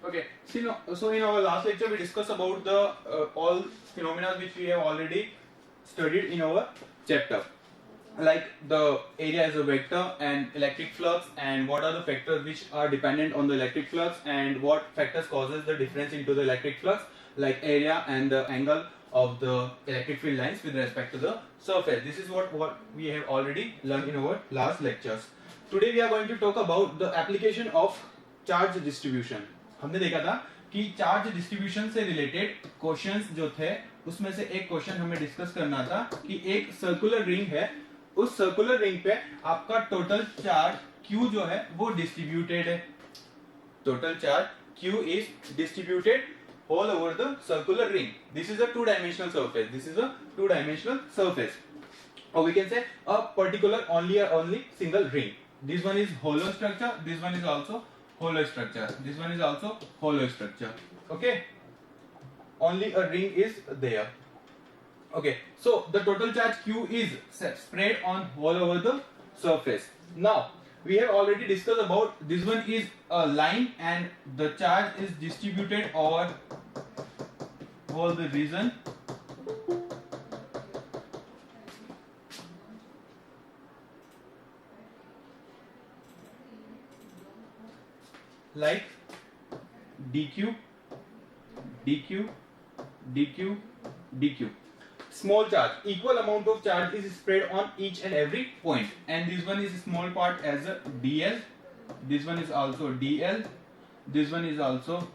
Okay, so in our last lecture we discussed about the all phenomena which we have already studied in our chapter, like the area as a vector and electric flux, and what are the factors which are dependent on the electric flux, and what factors causes the difference into the electric flux, like area and the angle of the electric field lines with respect to the surface. This is what we have already learned in our last lectures. Today we are going to talk about the application of charge distribution. हमने देखा था कि charge distribution से related questions जो थे उसमें से एक क्वेश्चन हमें डिस्कस करना था कि एक सर्कुलर रिंग है, उस सर्कुलर रिंग पे आपका टोटल चार्ज Q जो है वो डिस्ट्रीब्यूटेड है. Total charge Q is distributed all over the circular ring. This is a two-dimensional surface. This is a two-dimensional surface, or we can say a particular only single ring. This one is hollow structure. This one is also hollow structure. This one is also hollow structure. Okay, only a ring is there. Okay, so the total charge Q is spread on all over the surface. Now we have already discussed about this one is a line and the charge is distributed over all the region. Like dq, dq, dq, dq. Small charge, equal amount of charge is spread on each and every point, and this one is small part as a dl. This one is also dl. This one is also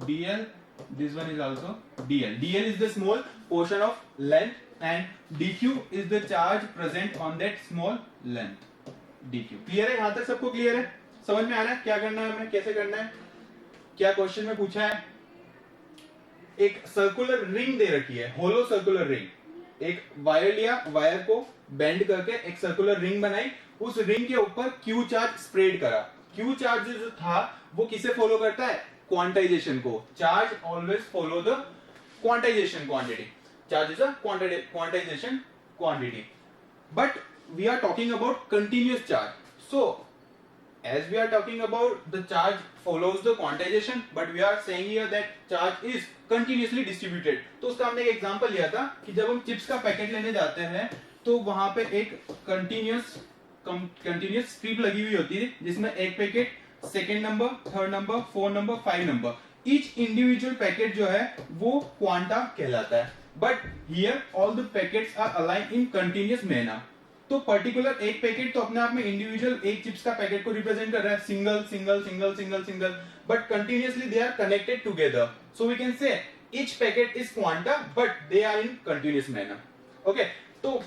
dl. This one is also dl. dl is the small portion of length, and dq is the charge present on that small length. dq. Clear है? यहां तक सबको clear है? समझ में आ रहा है क्या करना है, हमें कैसे करना है? क्या क्वेश्चन में पूछा है? एक सर्कुलर रिंग दे रखी है, होलो सर्कुलर रिंग. एक वायर लिया, वायर को बेंड करके एक सर्कुलर रिंग बनाई, उस रिंग के ऊपर क्यू चार्ज स्प्रेड करा. क्यू चार्ज जो था वो किसे फॉलो करता है? क्वांटाइजेशन को. Charge always follow the quantization quantity. Charge is a quantization quantity. But we are talking about continuous charge. So as we are talking about the charge follows the quantization, but we are saying here that charge is continuously distributed. तो उसका हमने एक example लिया था कि जब हम chips का पैकेट लेने जाते हैं तो वहां पे एक कंटिन्यूअस स्ट्रिप लगी हुई होती है जिसमें एक packet, second number, third number, fourth number, 5 number. Each individual packet जो है वो क्वांटा कहलाता है. But here all the packets are align in continuous manner. तो पर्टिकुलर एक पैकेट तो अपने आप में इंडिविजुअल एक चिप्स का पैकेट को रिप्रेजेंट कर रहा है, single single single single single, but continuously they are connected together. So we can say each packet is quanta but they are in continuous manner. Okay, तो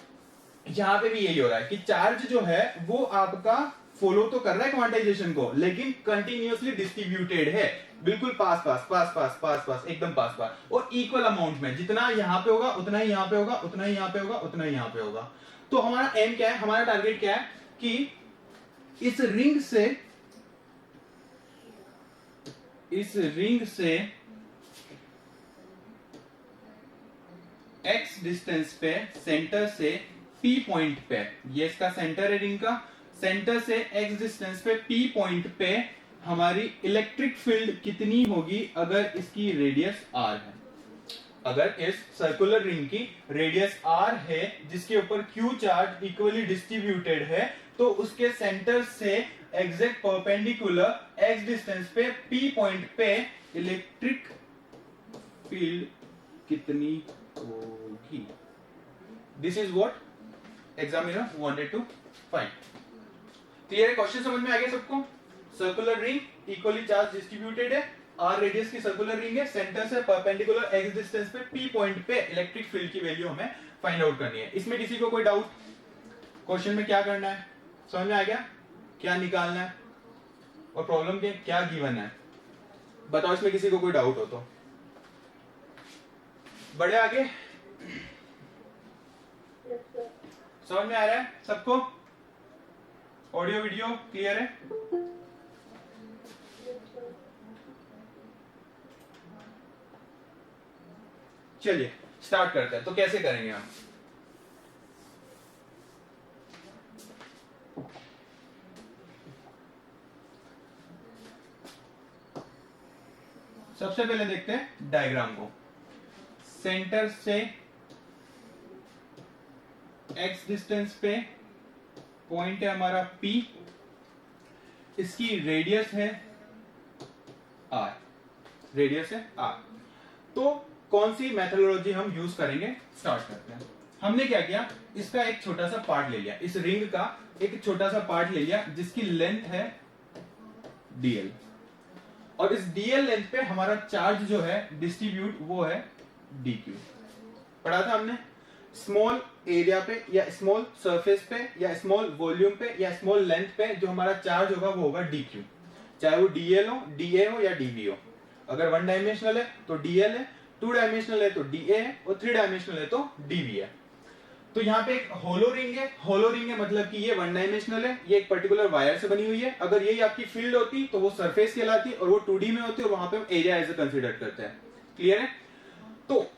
यहां पे भी यही हो रहा है कि चार्ज जो है वो आपका फॉलो तो कर रहा है क्वांटाइजेशन को, लेकिन कंटिन्यूअसली डिस्ट्रीब्यूटेड है. बिल्कुल पास पास पास पास पास पास एकदम पास पास, और इक्वल अमाउंट में. जितना यहां पे होगा उतना ही यहां पे होगा, उतना ही यहां पे होगा, उतना ही यहां पे होगा. तो हमारा एम क्या है, हमारा टारगेट क्या है कि इस रिंग से x डिस्टेंस पे सेंटर से p पॉइंट पे, ये इसका सेंटर है रिंग का, सेंटर से x डिस्टेंस पे p पॉइंट पे हमारी इलेक्ट्रिक फील्ड कितनी होगी अगर इसकी रेडियस r है. अगर इस सर्कुलर रिंग की रेडियस r है जिसके ऊपर q चार्ज इक्वली डिस्ट्रीब्यूटेड है, तो उसके सेंटर से एग्जैक्ट परपेंडिकुलर x डिस्टेंस पे p पॉइंट पे इलेक्ट्रिक फील्ड कितनी होगी. This is what examiner wanted to find. Clear है? क्वेश्चन समझ में आ गया सबको? Circular ring equally charge distributed है, r रेडियस की सर्कुलर रिंग है, सेंटर से परपेंडिकुलर x डिस्टेंस पे p पॉइंट पे इलेक्ट्रिक फील्ड की वैल्यू हमें फाइंड आउट करनी है. इसमें किसी को कोई डाउट? क्वेश्चन में क्या करना है समझ में आ गया? क्या निकालना है और प्रॉब्लम के क्या गिवन है, बताओ. इसमें किसी को कोई डाउट हो तो बढ़े आगे. समझ में आ रहा है सबको? ऑडियो वीडियो क्लियर है? चलिए स्टार्ट करते हैं. तो कैसे करेंगे हम? सबसे पहले देखते हैं डायग्राम को। सेंटर से x डिस्टेंस पे पॉइंट है हमारा P, इसकी रेडियस है R, रेडियस है R। तो कौन सी मेथोडोलॉजी हम यूज करेंगे, स्टार्ट करते हैं। हमने क्या किया, इसका एक छोटा सा पार्ट ले लिया, इस रिंग का एक छोटा सा पार्ट ले लिया जिसकी लेंथ है dl, और इस dl लेंथ पे हमारा चार्ज जो है डिस्ट्रीब्यूट वो है dq। पढ़ा था हमने, स्मॉल एरिया पे या स्मॉल सरफेस पे या स्मॉल वॉल्यूम पे या स्मॉल लेंथ पे जो हमारा चार्ज होगा वो होगा dq, चाहे वो dl हो, da हो या dv हो। अगर वन डायमेंशनल है तो dl है, टू डायमेंशनल है तो da है, और थ्री डायमेंशनल है तो dv है। तो यहाँ पे एक होलो रिंग है, होलो रिंग है मतलब कि ये वन डायमेंशनल है, ये एक पर्टिकुलर वायर से बनी हुई है। अगर यही आपकी फील्ड होती तो वो सरफेस कहलाती, और वो 2D में होती और वहां पे एरिया एज कंसीडर करते हैं। क्लियर है? तो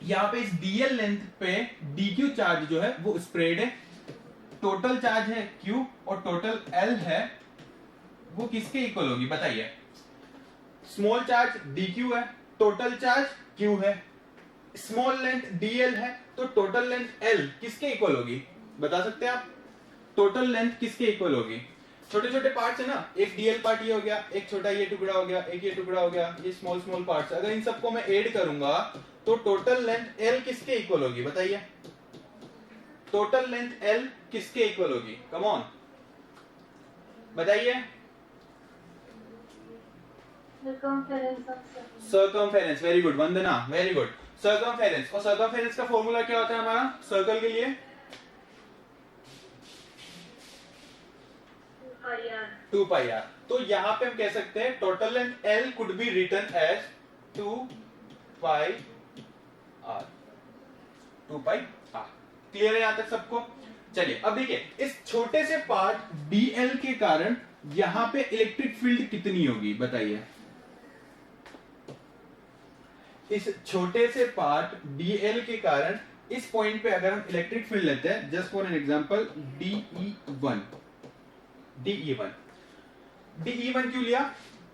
यहाँ पे इस dl लेंथ पे dq चार्ज जो है वो स्प्रेड है, टोटल चार्ज है q और टोटल l है वो किसके इक्वल होगी बताइए। स्मॉल चार्ज dq है, टोटल चार्ज q है, स्मॉल लेंथ dl है, तो टोटल लेंथ l किसके इक्वल होगी बता सकते हैं आप? टोटल लेंथ किसके इक्वल होगी? छोटे छोटे पार्ट्स है ना, एक dl पार्ट ये हो गया, एक छोटा ये टुकड़ा हो गया, एक ये टुकड़ा हो गया, ये स्मॉल स्मॉल पार्ट्स। अगर इन सबको मैं ऐड करूंगा तो टोटल लेंथ l किसके इक्वल होगी बताइए? टोटल लेंथ l किसके इक्वल होगी? कम ऑन बताइए। सर्कमफेरेंस, वेरी गुड वंदना, वेरी गुड। सर्कमफेरेंस, और सर्कमफेरेंस का फॉर्मूला क्या होता है हमारा सर्कल के लिए? 2 पाई आर। तो यहां पे हम कह सकते हैं total length L could be written as 2 pi R, 2 pi R. Clear है यहां तक सबको? चलिए अब देखिए, इस छोटे से पार्ट dl के कारण यहां पे इलेक्ट्रिक फील्ड कितनी होगी बताइए? इस छोटे से पार्ट dl के कारण इस पॉइंट पे अगर हम इलेक्ट्रिक फील्ड लेते हैं, just for an example dE1, dE1 क्यों लिया?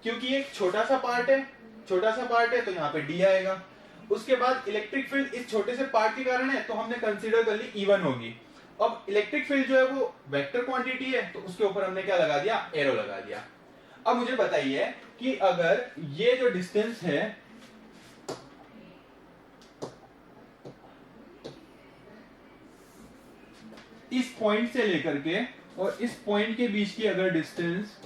क्योंकि एक छोटा सा पार्ट है, छोटा सा पार्ट है तो यहाँ पे d आएगा। उसके बाद इलेक्ट्रिक फील्ड इस छोटे से पार्ट के कारण है तो हमने कंसीडर कर ली E1 होगी। अब इलेक्ट्रिक फील्ड जो है वो वेक्टर क्वांटिटी है तो उसके ऊपर हमने क्या लगा दिया? एरो लगा दिया। अब मुझे बताइए कि अगर ये जो डिस्टेंस है इस पॉइंट से लेकर के और इस पॉइंट के बीच की अगर डिस्टेंस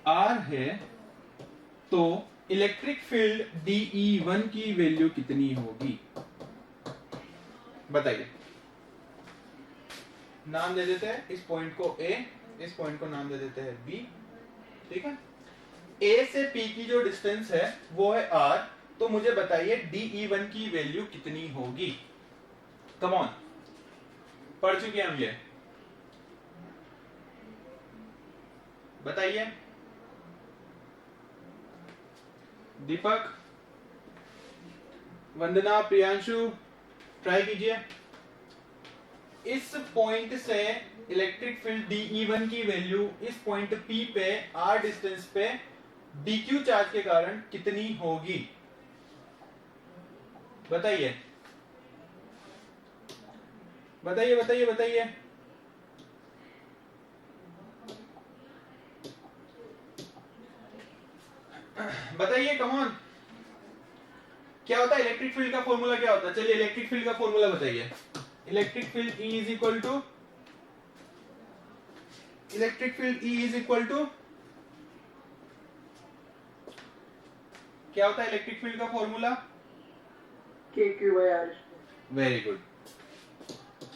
r है तो इलेक्ट्रिक फील्ड dE1 की वैल्यू कितनी होगी बताइए? नाम दे देते हैं इस पॉइंट को A, इस पॉइंट को नाम दे देते हैं B, ठीक है? A से P की जो डिस्टेंस है वो है R, तो मुझे बताइए dE1 की वैल्यू कितनी होगी? कम ऑन, पढ़ चुके हम ये, बताइए। दीपक, वंदना, प्रियांशु, ट्राई कीजिए। इस पॉइंट से इलेक्ट्रिक फील्ड dE1 की वैल्यू इस पॉइंट P पे R डिस्टेंस पे dq चार्ज के कारण कितनी होगी बताइए? बताइए बताइए बताइए। बताइए कम ऑन, क्या होता है इलेक्ट्रिक फील्ड का फॉर्मूला? क्या होता है? चलिए इलेक्ट्रिक फील्ड का फॉर्मूला बताइए। Electric field E is equal to, electric field E is equal to क्या होता है इलेक्ट्रिक फील्ड का formula? KQ/R। Very good,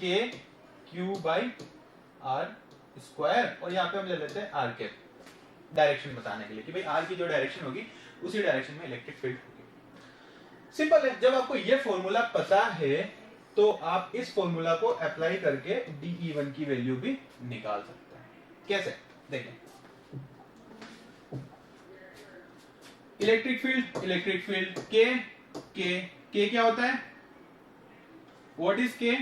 KQ/R square, और यहाँ पे हम ले लेते हैं R कैप, डायरेक्शन बताने के लिए कि भाई R की जो डायरेक्शन होगी उसी डायरेक्शन में इलेक्ट्रिक फील्ड होगी। सिंपल है, जब आपको ये फॉर्मूला पता है तो आप इस फॉर्मूला को अप्लाई करके dE1 की वैल्यू भी निकाल सकते हैं। कैसे? देखिए, इलेक्ट्रिक फील्ड K क्या होता है? What is K?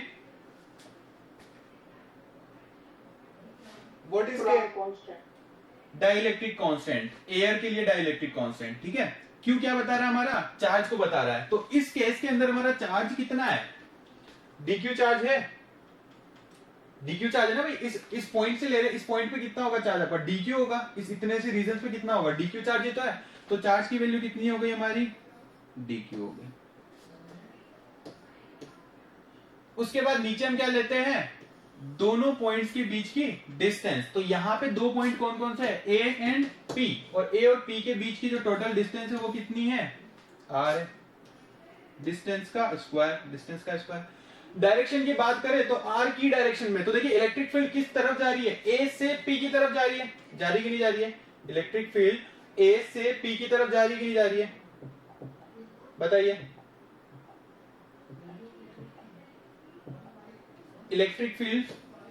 What is K? Dielectric constant, air के लिए डाइलेक्ट्रिक कांस्टेंट, ठीक है। क्यू क्या बता रहा है हमारा, चार्ज को बता रहा है। तो इस केस के अंदर हमारा चार्ज कितना है, डीक्यू चार्ज है, डीक्यू चार्ज है ना भाई। इस पॉइंट से ले रहे, इस पॉइंट पे कितना होगा चार्ज आपका, डीक्यू होगा। इस इतने से रीजन पे कितना होगा, डीक्यू चार्ज ही तो है। तो चार्ज की वैल्यू कितनी हो गई हमारी, डीक्यू हो गई। उसके बाद नीचे हम क्या लेते हैं, दोनों पॉइंट्स के बीच की डिस्टेंस। तो यहां पे दो पॉइंट कौन कौन से है, ए एंड पी, और ए और पी के बीच की जो टोटल डिस्टेंस है वो कितनी है, आर है। डिस्टेंस का स्क्वायर, डिस्टेंस का स्क्वायर। डायरेक्शन की बात करें तो आर की डायरेक्शन में, तो देखिए इलेक्ट्रिक फील्ड किस तरफ जा रही है, ए से पी की तरफ जा रही है, जा रही कि नहीं जा रही है, इलेक्ट्रिक फील्ड ए से पी की तरफ जा रही है कि नहीं जा रही है, बताइए। इलेक्ट्रिक फील्ड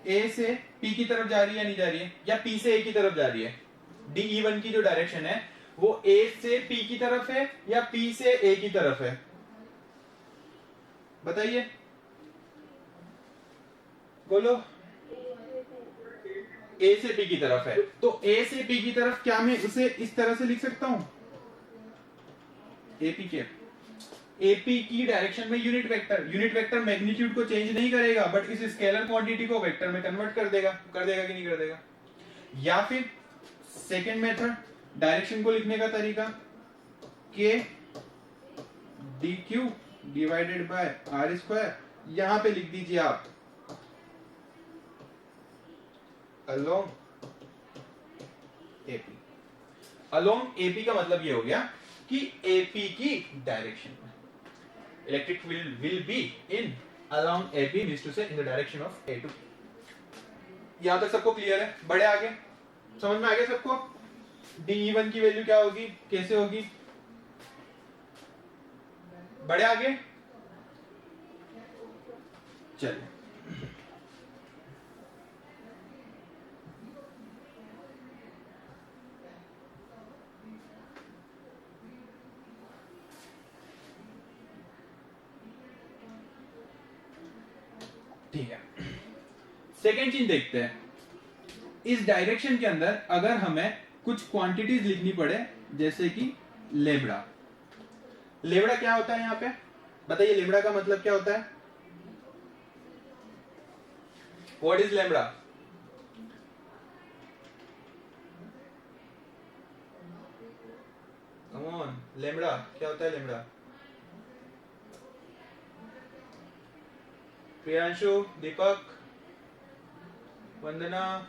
ए से पी की तरफ जा रही है या नहीं जा रही है, या पी से ए की तरफ जा रही है। DE1 की जो डायरेक्शन है वो ए से पी की तरफ है या पी से ए की तरफ है, बताइए, बोलो। ए से पी की तरफ है, तो ए से पी की तरफ क्या मैं इसे इस तरह से लिख सकता हूं, एपी के, एपी की डायरेक्शन में यूनिट वेक्टर मैग्नीट्यूड को चेंज नहीं करेगा, बट इस स्केलर क्वांटिटी को वेक्टर में कन्वर्ट कर देगा कि नहीं कर देगा। या फिर सेकेंड मेथड, डायरेक्शन को लिखने का तरीका, K D Q divided by R square, यहां पे लिख दीजिए आप अलोंग एपी। अलोंग एपी का मतलब ये हो गया कि एपी की डायरेक्शन में electric field will be in along AP, means to say in the direction of A two. यहां तक सबको क्लियर है, बड़े आगे समझ में आ गया सबको। DE1 की वैल्यू क्या होगी, कैसे होगी, बड़े आगे, चलिए। ठीक है, सेकेंड चीज देखते हैं। इस डायरेक्शन के अंदर अगर हमें कुछ क्वांटिटीज लिखनी पड़े, जैसे कि लेमड़ा। लेमड़ा क्या होता है यहां पे, बताइए, लेमड़ा का मतलब क्या होता है, what is lambda, come on, lambda क्या होता है, लेमड़ा, प्रियांशु, दीपक, वंदना,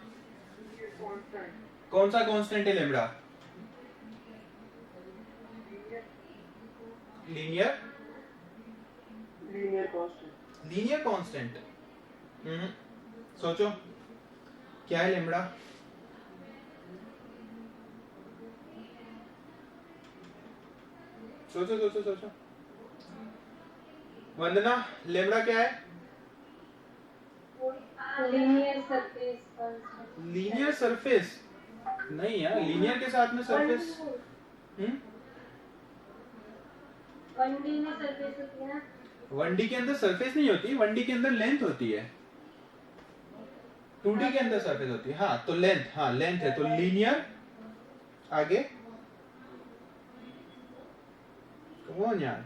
कौन सा कांस्टेंट है लेमड़ा, लीनियर कांस्टेंट। सोचो क्या है लेमड़ा, सोचो सोचो सोचो, वंदना लेमड़ा क्या है, लीनियर सरफेस नहीं यार, लीनियर के साथ में सरफेस, 1D में सरफेस होती है ना, 1D के अंदर सरफेस नहीं होती, 1D के अंदर लेंथ होती है, 2D के अंदर सरफेस होती है। हाँ तो लेंथ, हाँ लेंथ है, तो लीनियर, आगे कौन यार,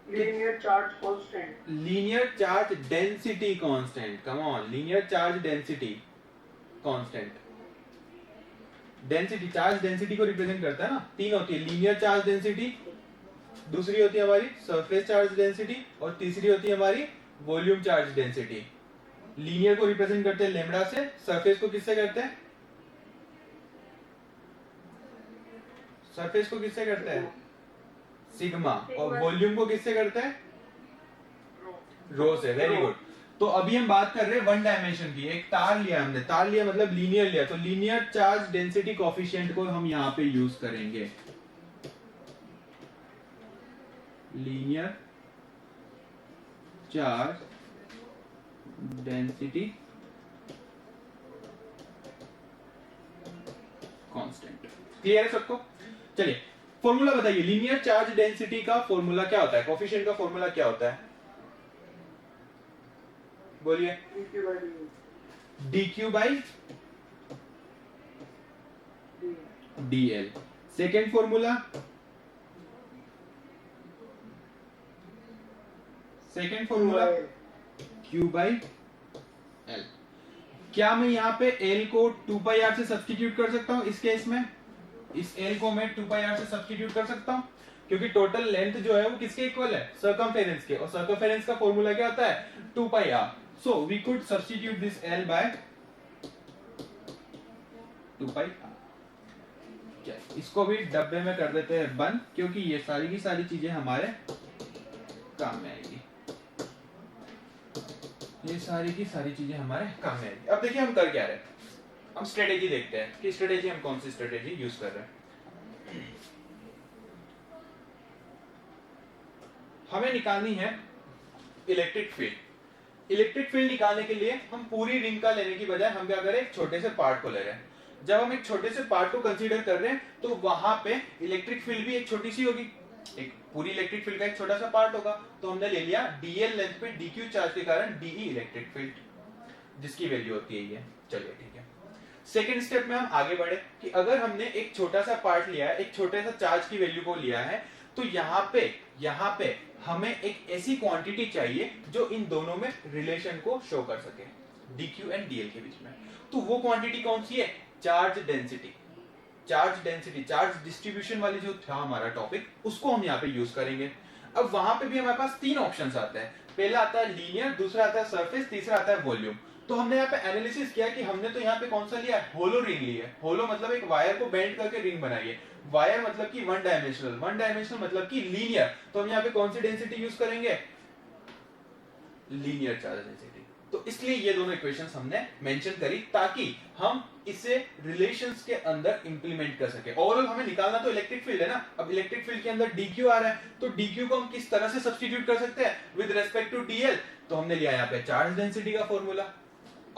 linear charge constant, linear charge density constant, come on, linear charge density constant. Density, charge density को रिप्रेजेंट करता है ना, तीन होती है, लीनियर चार्ज डेंसिटी, दूसरी होती है हमारी सरफेस चार्ज डेंसिटी, और तीसरी होती है हमारी वॉल्यूम चार्ज डेंसिटी। लीनियर को रिप्रेजेंट करते हैं लेमड़ा से, सरफेस को किससे करते हैं, सरफेस को किससे करते हैं, सिग्मा, और वॉल्यूम को किससे करते हैं, रो से। Very good. तो अभी हम बात कर रहे हैं वन डायमेंशन की, एक तार लिया हमने, तार लिया मतलब लीनियर लिया, तो लीनियर चार्ज डेंसिटी कोफिशिएंट को हम यहां पे यूज करेंगे, linear charge density constant. Clear है सबको, चलिए फॉर्मूला बताइए, लीनियर चार्ज डेंसिटी का फॉर्मूला क्या होता है, कोफिशिएंट का फॉर्मूला क्या होता है, बोलिए, dq by dt, dq by dl. Second formula, q by l. क्या मैं यहाँ पे l को 2πr से सब्स्टिट्यूट कर सकता हूँ? इस केस में इस l को मैं 2πr से सब्स्टिट्यूट कर सकता हूँ, क्योंकि टोटल लेंथ जो है वो किसके इक्वल है? सर्कमफेरेंस के, और सर्कमफेरेंस का फॉर्मूला क्या होता है? 2πr. So we could substitute this l by 2πr. इसको भी डब्बे में कर देते हैं बंद, क्योंकि ये सारी की सारी चीजें हमारे काम में आएगी. ये सारी की सारी चीजें हमारे काम में आएगी. अब देखिए हम कर क्या रहे हैं. हम स्ट्रेटेजी देखते हैं कि स्ट्रेटेजी हम कौन सी स्ट्रेटेजी यूज कर रहे हैं. हमें निकालनी है इलेक्ट्रिक फील्ड. इलेक्ट्रिक फील्ड निकालने के लिए हम पूरी रिंग का लेने की बजाय हम क्या करें? एक छोटे से पार्ट को ले रहे हैं. जब हम एक छोटे से पार्ट को कंसीडर कर रहे हैं तो वहां पे इलेक्ट्रिक फील्ड भी एक छोटी सी होगी. एक पूरी इलेक्ट्रिक फील्ड का एक छोटा सा पार्ट होगा. तो हमने ले लिया dl लेंथ पे dq चार्ज के कारण de इलेक्ट्रिक फील्ड, जिसकी वैल्यू होती है ये. चलिए ठीक है. सेकेंड स्टेप में हम आगे बढ़े कि अगर हमने एक छोटा सा पार्ट लिया है, एक छोटे सा चार्ज की वैल्यू को लिया है, तो यहाँ पे हमें एक ऐसी क्वांटिटी चाहिए जो इन दोनों में रिलेशन को शो कर सके, dq एंड dl के बीच में. तो वो क्वांटिटी कौन सी है? Charge density. चार्ज डिस्ट्रीब्यूशन वाली जो था हमारा टॉपिक, उसको हम यहाँ पे यूज करेंगे. अब वहां पे भी हमारे पास तीन ऑप्शंस आते हैं. पहला आता है लीनियर, दूसरा आता है सरफेस, तीसरा आता है वॉल्यूम. तो हमने यहाँ पे एनालिसिस किया कि हमने तो यहाँ पे कौन सा लिया है? होलो रिंग ली है. होलो मतलब एक वायर को बेंड करके रिंग बनाई है. वायर मतलब कि वन डायमेंशनल मतलब कि लीनियर. तो हम यहाँ पे कौन सी डेंसिटी यूज करेंगे? Linear charge density. तो इसलिए ये दोनों इक्वेशंस हमने मेंशन करी ताकि हम इसे रिलेशंस के अंदर इंप्लीमेंट कर सके. ओवरऑल हमें निकालना तो इलेक्ट्रिक फील्ड है ना. अब इलेक्ट्रिक फील्ड के अंदर dq आ रहा है, तो dq को हम किस तरह से सब्स्टिट्यूट कर सकते हैं विद रेस्पेक्ट टू dl? तो हमने लिया यहाँ पे चार्ज डेंसिटी का फॉर्मूला.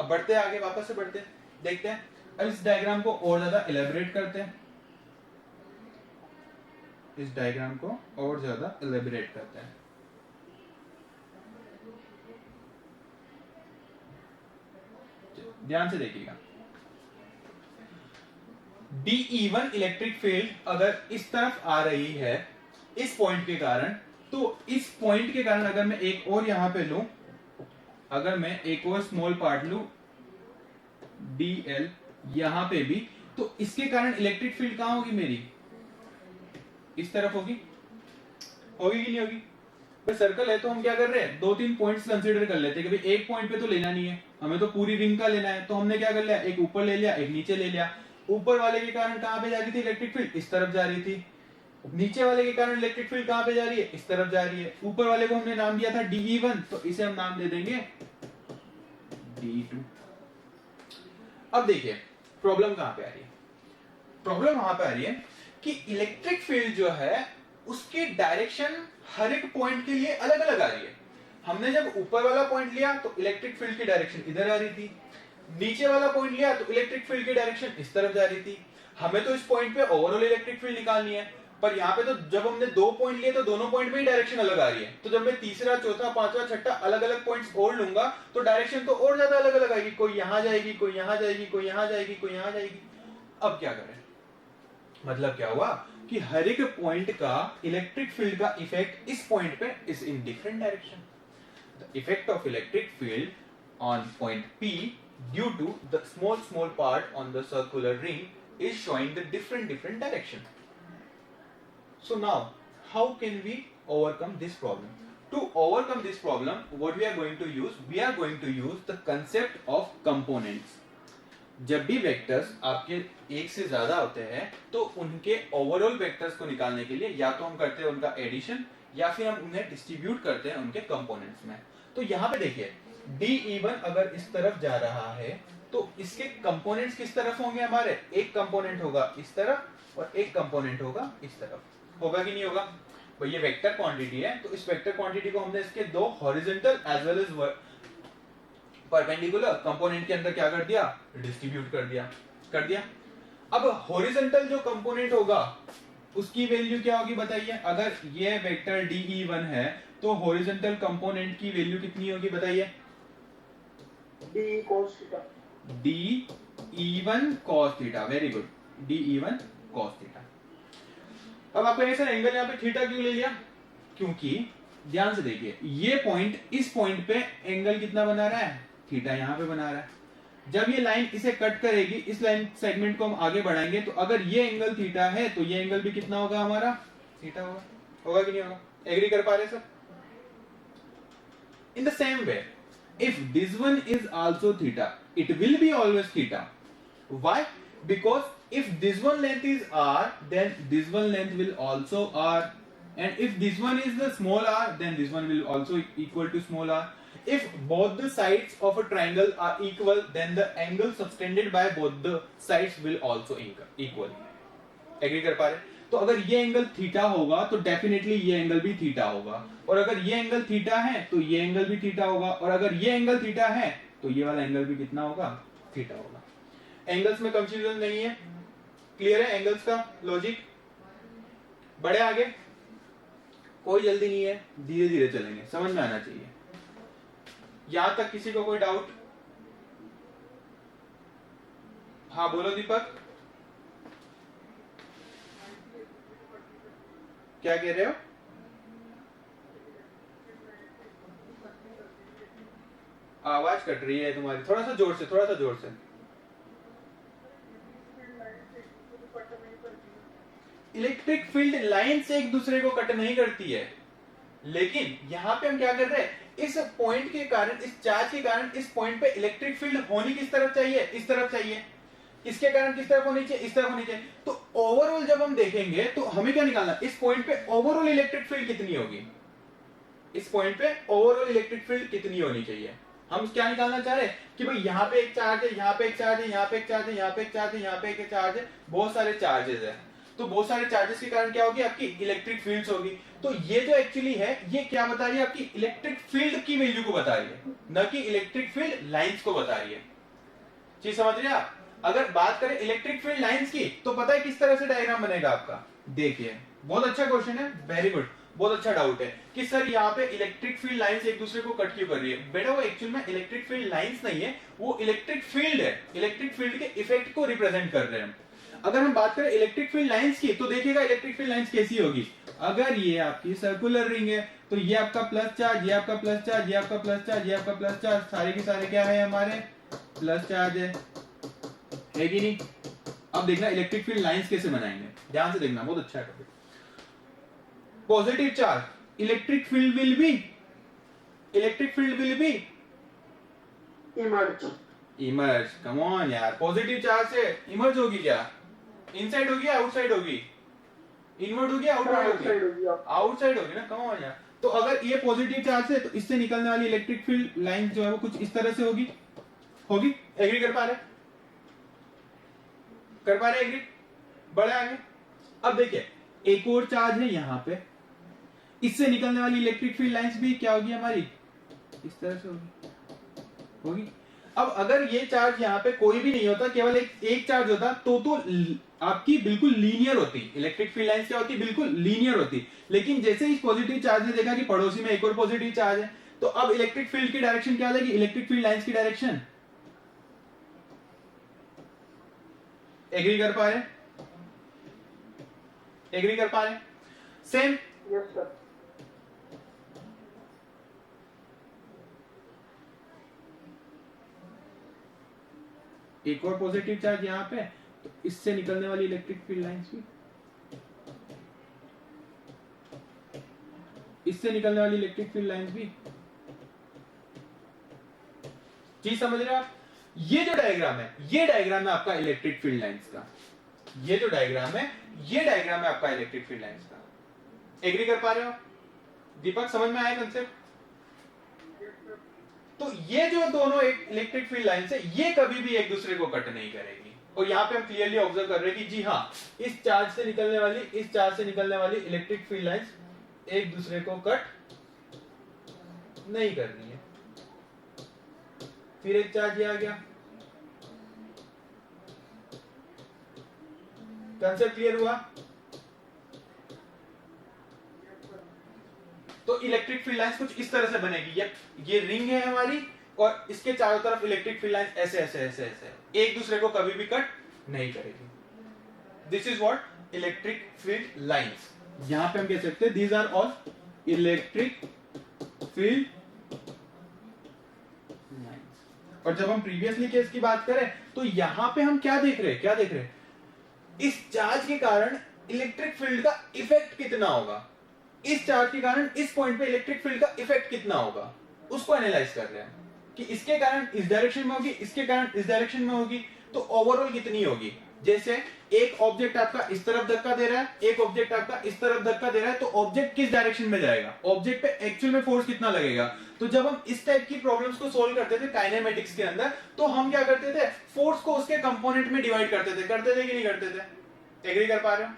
अब बढ़ते हैं आगे, वापस से बढ़ते हैं, देखते हैं. अब इस डायग्राम को और ज्यादा एलेबोरेट करते हैं. इस डायग्राम को और ज्यादा एलेबोरेट करते हैं. ध्यान से देखिएगा. dE1 इलेक्ट्रिक फील्ड अगर इस तरफ आ रही है इस पॉइंट के कारण, तो इस पॉइंट के कारण अगर मैं एक और यहां पे लूं, अगर मैं एक और स्मॉल पार्ट लूं dl यहां पे भी, तो इसके कारण इलेक्ट्रिक फील्ड कहां होगी मेरी? इस तरफ होगी. होगी कि नहीं होगी? सर्कल है तो हम क्या कर रहे हैं? दो तीन पॉइंट्स कंसीडर कर लेते हैं कि भाई एक पॉइंट पे तो लेना नहीं है, हमें तो पूरी रिंग का लेना है. तो हमने क्या कर लिया? एक ऊपर ले लिया, एक नीचे ले लिया. ऊपर वाले के कारण कहां पे जा रही थी इलेक्ट्रिक फील्ड? इस तरफ जा रही थी. नीचे वाले के कारण इलेक्ट्रिक फील्ड कहां पे जा रही है? इस तरफ जा रही है. ऊपर वाले को हमने नाम दिया था dE1, तो इसे हम नाम दे देंगे dE2. अब देखिए प्रॉब्लम कहां पे आ रही है. प्रॉब्लम वहां पे आ रही है कि इलेक्ट्रिक फील्ड जो है उसकी डायरेक्शन हर एक पॉइंट के लिए अलग अलग आ रही है. हमने जब ऊपर वाला पॉइंट लिया तो इलेक्ट्रिक फील्ड की डायरेक्शन इधर आ रही थी. नीचे वाला पॉइंट लिया तो इलेक्ट्रिक फील्ड की डायरेक्शन इस तरफ जा रही थी. हमें तो इस पॉइंट पे ओवरऑल इलेक्ट्रिक फील्ड निकालनी है, पर यहाँ पे तो जब हमने दो पॉइंट लिए तो दोनों पॉइंट में ही डायरेक्शन अलग आ रही है. तो जब मैं तीसरा, चौथा, पांचवा, छठा अलग अलग पॉइंट्स और लूंगा तो डायरेक्शन तो और ज्यादा अलग अलग आएगी. कोई यहां जाएगी, कोई यहां जाएगी, कोई यहां जाएगी, कोई यहां जाएगी. अब क्या करें? मतलब क्या हुआ कि हर एक पॉइंट का इलेक्ट्रिक फील्ड का इफेक्ट इस पॉइंट पे is in different direction. The effect of electric field on point P due to the small part on the circular ring is showing the different direction. So now how can we overcome this problem? To overcome this problem, what we are going to use? We are going to use the concept of components. जब भी vectors आपके एक से ज्यादा होते हैं तो उनके ओवरऑल वेक्टर्स को निकालने के लिए या तो हम करते हैं उनका एडिशन या फिर हम उन्हें डिस्ट्रीब्यूट करते हैं उनके कंपोनेंट्स में. तो यहाँ पे देखिए dE1 अगर इस तरफ जा रहा है तो इसके कंपोनेंट्स किस तरफ होंगे हमारे? एक कंपोनेंट होगा इस तरफ और एक कंपोनेंट होगा इस तरफ. होगा कि नहीं होगा? भाई ये वेक्टर क्वांटिटी है, तो इस वेक्टर क्वांटिटी को हमने इसके दो horizontal as well as perpendicular component के अंदर क्या कर दिया? डिस्ट्रीब्यूट कर दिया. अब हॉरिजॉन्टल जो कंपोनेंट होगा उसकी वैल्यू क्या होगी बताइए? अगर ये वेक्टर dE1 है तो हॉरिजॉन्टल कंपोनेंट की वैल्यू कितनी होगी बताइए? dE cos theta. dE1 cos theta. Very good. dE1 cos theta. अब आपको सर एंगल यहाँ पे थीटा क्यों ले लिया? क्योंकि ध्यान से देखिए ये पॉइंट, इस पॉइंट पे एंगल कितना बना रहा है? थीटा यहाँ पे बना रहा है। जब ये लाइन इसे कट करेगी, इस लाइन सेगमेंट को हम आगे बढ़ाएंगे, तो अगर ये एंगल थीटा है तो ये एंगल भी कितना होगा हमारा? थीटा होगा। होगा कि नहीं होगा? एग्री कर पा रहे सब? In the same way, if this one is also theta, it will be always theta. Why? Because if this one length is r, then this one length will also r, and if this one is the small r, then this one will also equal to small r. If both the sides of a triangle are equal, then the angle subtended by both the sides will also equal. Agree कर पा रहे? तो अगर ये angle theta होगा तो definitely ये angle भी थीटा होगा, और अगर ये एंगल थीटा है तो ये एंगल भी थीटा होगा, और अगर ये एंगल थीटा है तो ये वाला एंगल भी कितना होगा? थीटा होगा। एंगल्स में कंफ्यूजन नहीं है, क्लियर है एंगल्स का लॉजिक? बढ़े आगे, कोई जल्दी नहीं है, धीरे धीरे चलेंगे, समझ में आना चाहिए। यहां तक किसी को कोई डाउट? हाँ बोलो दीपक, क्या कह रहे हो? आवाज कट रही है तुम्हारी, थोड़ा सा जोर से, थोड़ा सा जोर से। इलेक्ट्रिक फील्ड लाइंस एक दूसरे को कट नहीं करती है, लेकिन यहां पे हम क्या कर रहे हैं, इस पॉइंट के कारण, इस चार्ज के कारण इस पॉइंट पे इलेक्ट्रिक फील्ड होनी किस तरफ चाहिए? इस तरफ चाहिए। इसके कारण किस तरफ होनी चाहिए? इस तरफ होनी चाहिए। तो ओवरऑल जब हम देखेंगे तो हमें क्या निकालना? इस पॉइंट पे ओवरऑल इलेक्ट्रिक फील्ड कितनी होगी? इस पॉइंट पे ओवरऑल इलेक्ट्रिक फील्ड कितनी होनी चाहिए? हम क्या निकालना चाह रहे हैं कि भाई यहाँ पे एक चार्ज है, यहाँ पे एक चार्ज है, यहाँ पे एक चार्ज है, यहाँ पे एक चार्ज है, यहाँ पे एक चार्ज है, बहुत सारे चार्जेस है। तो बहुत सारे चार्जेस के कारण क्या होगी? आपकी इलेक्ट्रिक फील्ड्स होगी। तो ये जो एक्चुअली है, ये क्या बता रही है? आपकी इलेक्ट्रिक फील्ड की वैल्यू को बता रही है, न कि इलेक्ट्रिक फील्ड लाइंस को बता रही है। चीज समझ रहे हैं आप? अगर बात करें इलेक्ट्रिक फील्ड लाइंस की, तो पता है किस तरह से डायग्राम बनेगा आपका? देखिए, बहुत अच्छा क्वेश्चन है, वेरी गुड, बहुत अच्छा डाउट है कि सर यहाँ पे इलेक्ट्रिक फील्ड लाइंस एक दूसरे को कट क्यों कर रही है? बेटा वो एक्चुअल में इलेक्ट्रिक फील्ड लाइंस नहीं है, वो इलेक्ट्रिक फील्ड है। इलेक्ट्रिक फील्ड के इफेक्ट को रिप्रेजेंट कर रहे हैं। अगर हम बात करें इलेक्ट्रिक फील्ड लाइंस की, तो देखिएगा इलेक्ट्रिक फील्ड लाइंस कैसी होगी। अगर ये आपकी सर्कुलर रिंग है तो ये आपका प्लस चार्ज, ये आपका प्लस चार्ज, ये आपका प्लस चार्ज, ये आपका प्लस चार्ज, सारे के सारे क्या है? हमारे प्लस चार्ज है कि नहीं? अब देखना इलेक्ट्रिक फील्ड लाइंस कैसे बनाएंगे, ध्यान से देखना, बहुत अच्छा है topic. Positive charge, electric field will B emerge. Come on यार, पॉजिटिव चार्ज से इमर्ज होगी क्या? इनसाइड होगी, आउटसाइड होगी? इनवर्ड होगी, आउटवर्ड होगी? आउटसाइड होगी ना, कम ऑन यार। तो अगर ये पॉजिटिव चार्ज है तो इससे निकलने वाली इलेक्ट्रिक फील्ड लाइन जो है वो कुछ इस तरह से होगी। एग्री कर पा रहे? एग्री? बढ़े आगे। अब देखिए एक और चार्ज है यहाँ पे, इससे निकलने वाली इलेक्ट्रिक फील्ड लाइंस भी क्या होगी हमारी? इस तरह से होगी। अब अगर ये चार्ज यहाँ पे कोई भी नहीं होता, केवल एक चार्ज होता, तो आपकी बिल्कुल लीनियर होती इलेक्ट्रिक फील्ड लाइंस। क्या होती? बिल्कुल लीनियर होती। लेकिन जैसे ही पॉजिटिव चार्ज ने देखा कि पड़ोसी में एक और पॉजिटिव चार्ज है, तो अब इलेक्ट्रिक फील्ड की डायरेक्शन क्या जाएगी? इलेक्ट्रिक फील्ड लाइंस की डायरेक्शन। एग्री कर पा रहे? सेम? Yes sir. एक और पॉजिटिव चार्ज यहाँ पे, तो इससे निकलने वाली इलेक्ट्रिक फील्ड लाइंस भी, इससे निकलने वाली इलेक्ट्रिक फील्ड लाइंस भी। चीज समझ रहे हो आप? ये जो डायग्राम है, ये डायग्राम है आपका इलेक्ट्रिक फील्ड लाइंस का। ये जो डायग्राम है, ये डायग्राम है आपका इलेक्ट्रिक फील्ड लाइंस का। एग्री कर पा रहे हो दीपक? समझ में आया कंसेप्ट? तो ये जो दोनों एक इलेक्ट्रिक फील्ड लाइन है, ये कभी भी एक दूसरे को कट नहीं करेगी। और यहाँ पे हम क्लियरली ऑब्जर्व कर रहे हैं कि जी हाँ, इस चार्ज से निकलने वाली इलेक्ट्रिक फील्ड लाइंस एक दूसरे को कट नहीं कर रही है। फिर एक चार्ज ये आ गया। कंसेप्ट क्लियर हुआ? तो इलेक्ट्रिक फील्ड लाइंस कुछ इस तरह से बनेगी। ये रिंग है हमारी, और इसके चारों तरफ इलेक्ट्रिक फील्ड लाइंस ऐसे ऐसे ऐसे ऐसे एक दूसरे को कभी भी कट नहीं करेगी। This is what electric field lines. यहां पे हम कह सकते हैं these are all electric field lines. और जब हम प्रीवियसली केस की बात करें तो यहां पे हम क्या देख रहे हैं, इस चार्ज के कारण इलेक्ट्रिक फील्ड का इफेक्ट कितना होगा, इस चार्ज के कारण इस पॉइंट पे इलेक्ट्रिक फील्ड का इफेक्ट कितना होगा, उसको एनालाइज कर रहे हैं कि इसके कारण इस डायरेक्शन में होगी, इसके कारण इस डायरेक्शन में होगी, तो ओवरऑल कितनी होगी। जैसे एक ऑब्जेक्ट आपका इस तरफ धक्का दे रहा है, एक ऑब्जेक्ट आपका इस तरफ धक्का दे रहा है, तो ऑब्जेक्ट किस डायरेक्शन में जाएगा, ऑब्जेक्ट पे एक्चुअल में फोर्स कितना लगेगा। तो जब हम इस टाइप की प्रॉब्लम्स को सोल्व करते थे काइनेमेटिक्स के अंदर, तो हम क्या करते थे, फोर्स को उसके कंपोनेंट में डिवाइड करते थे कि नहीं करते थे। एग्री कर पा रहे हो?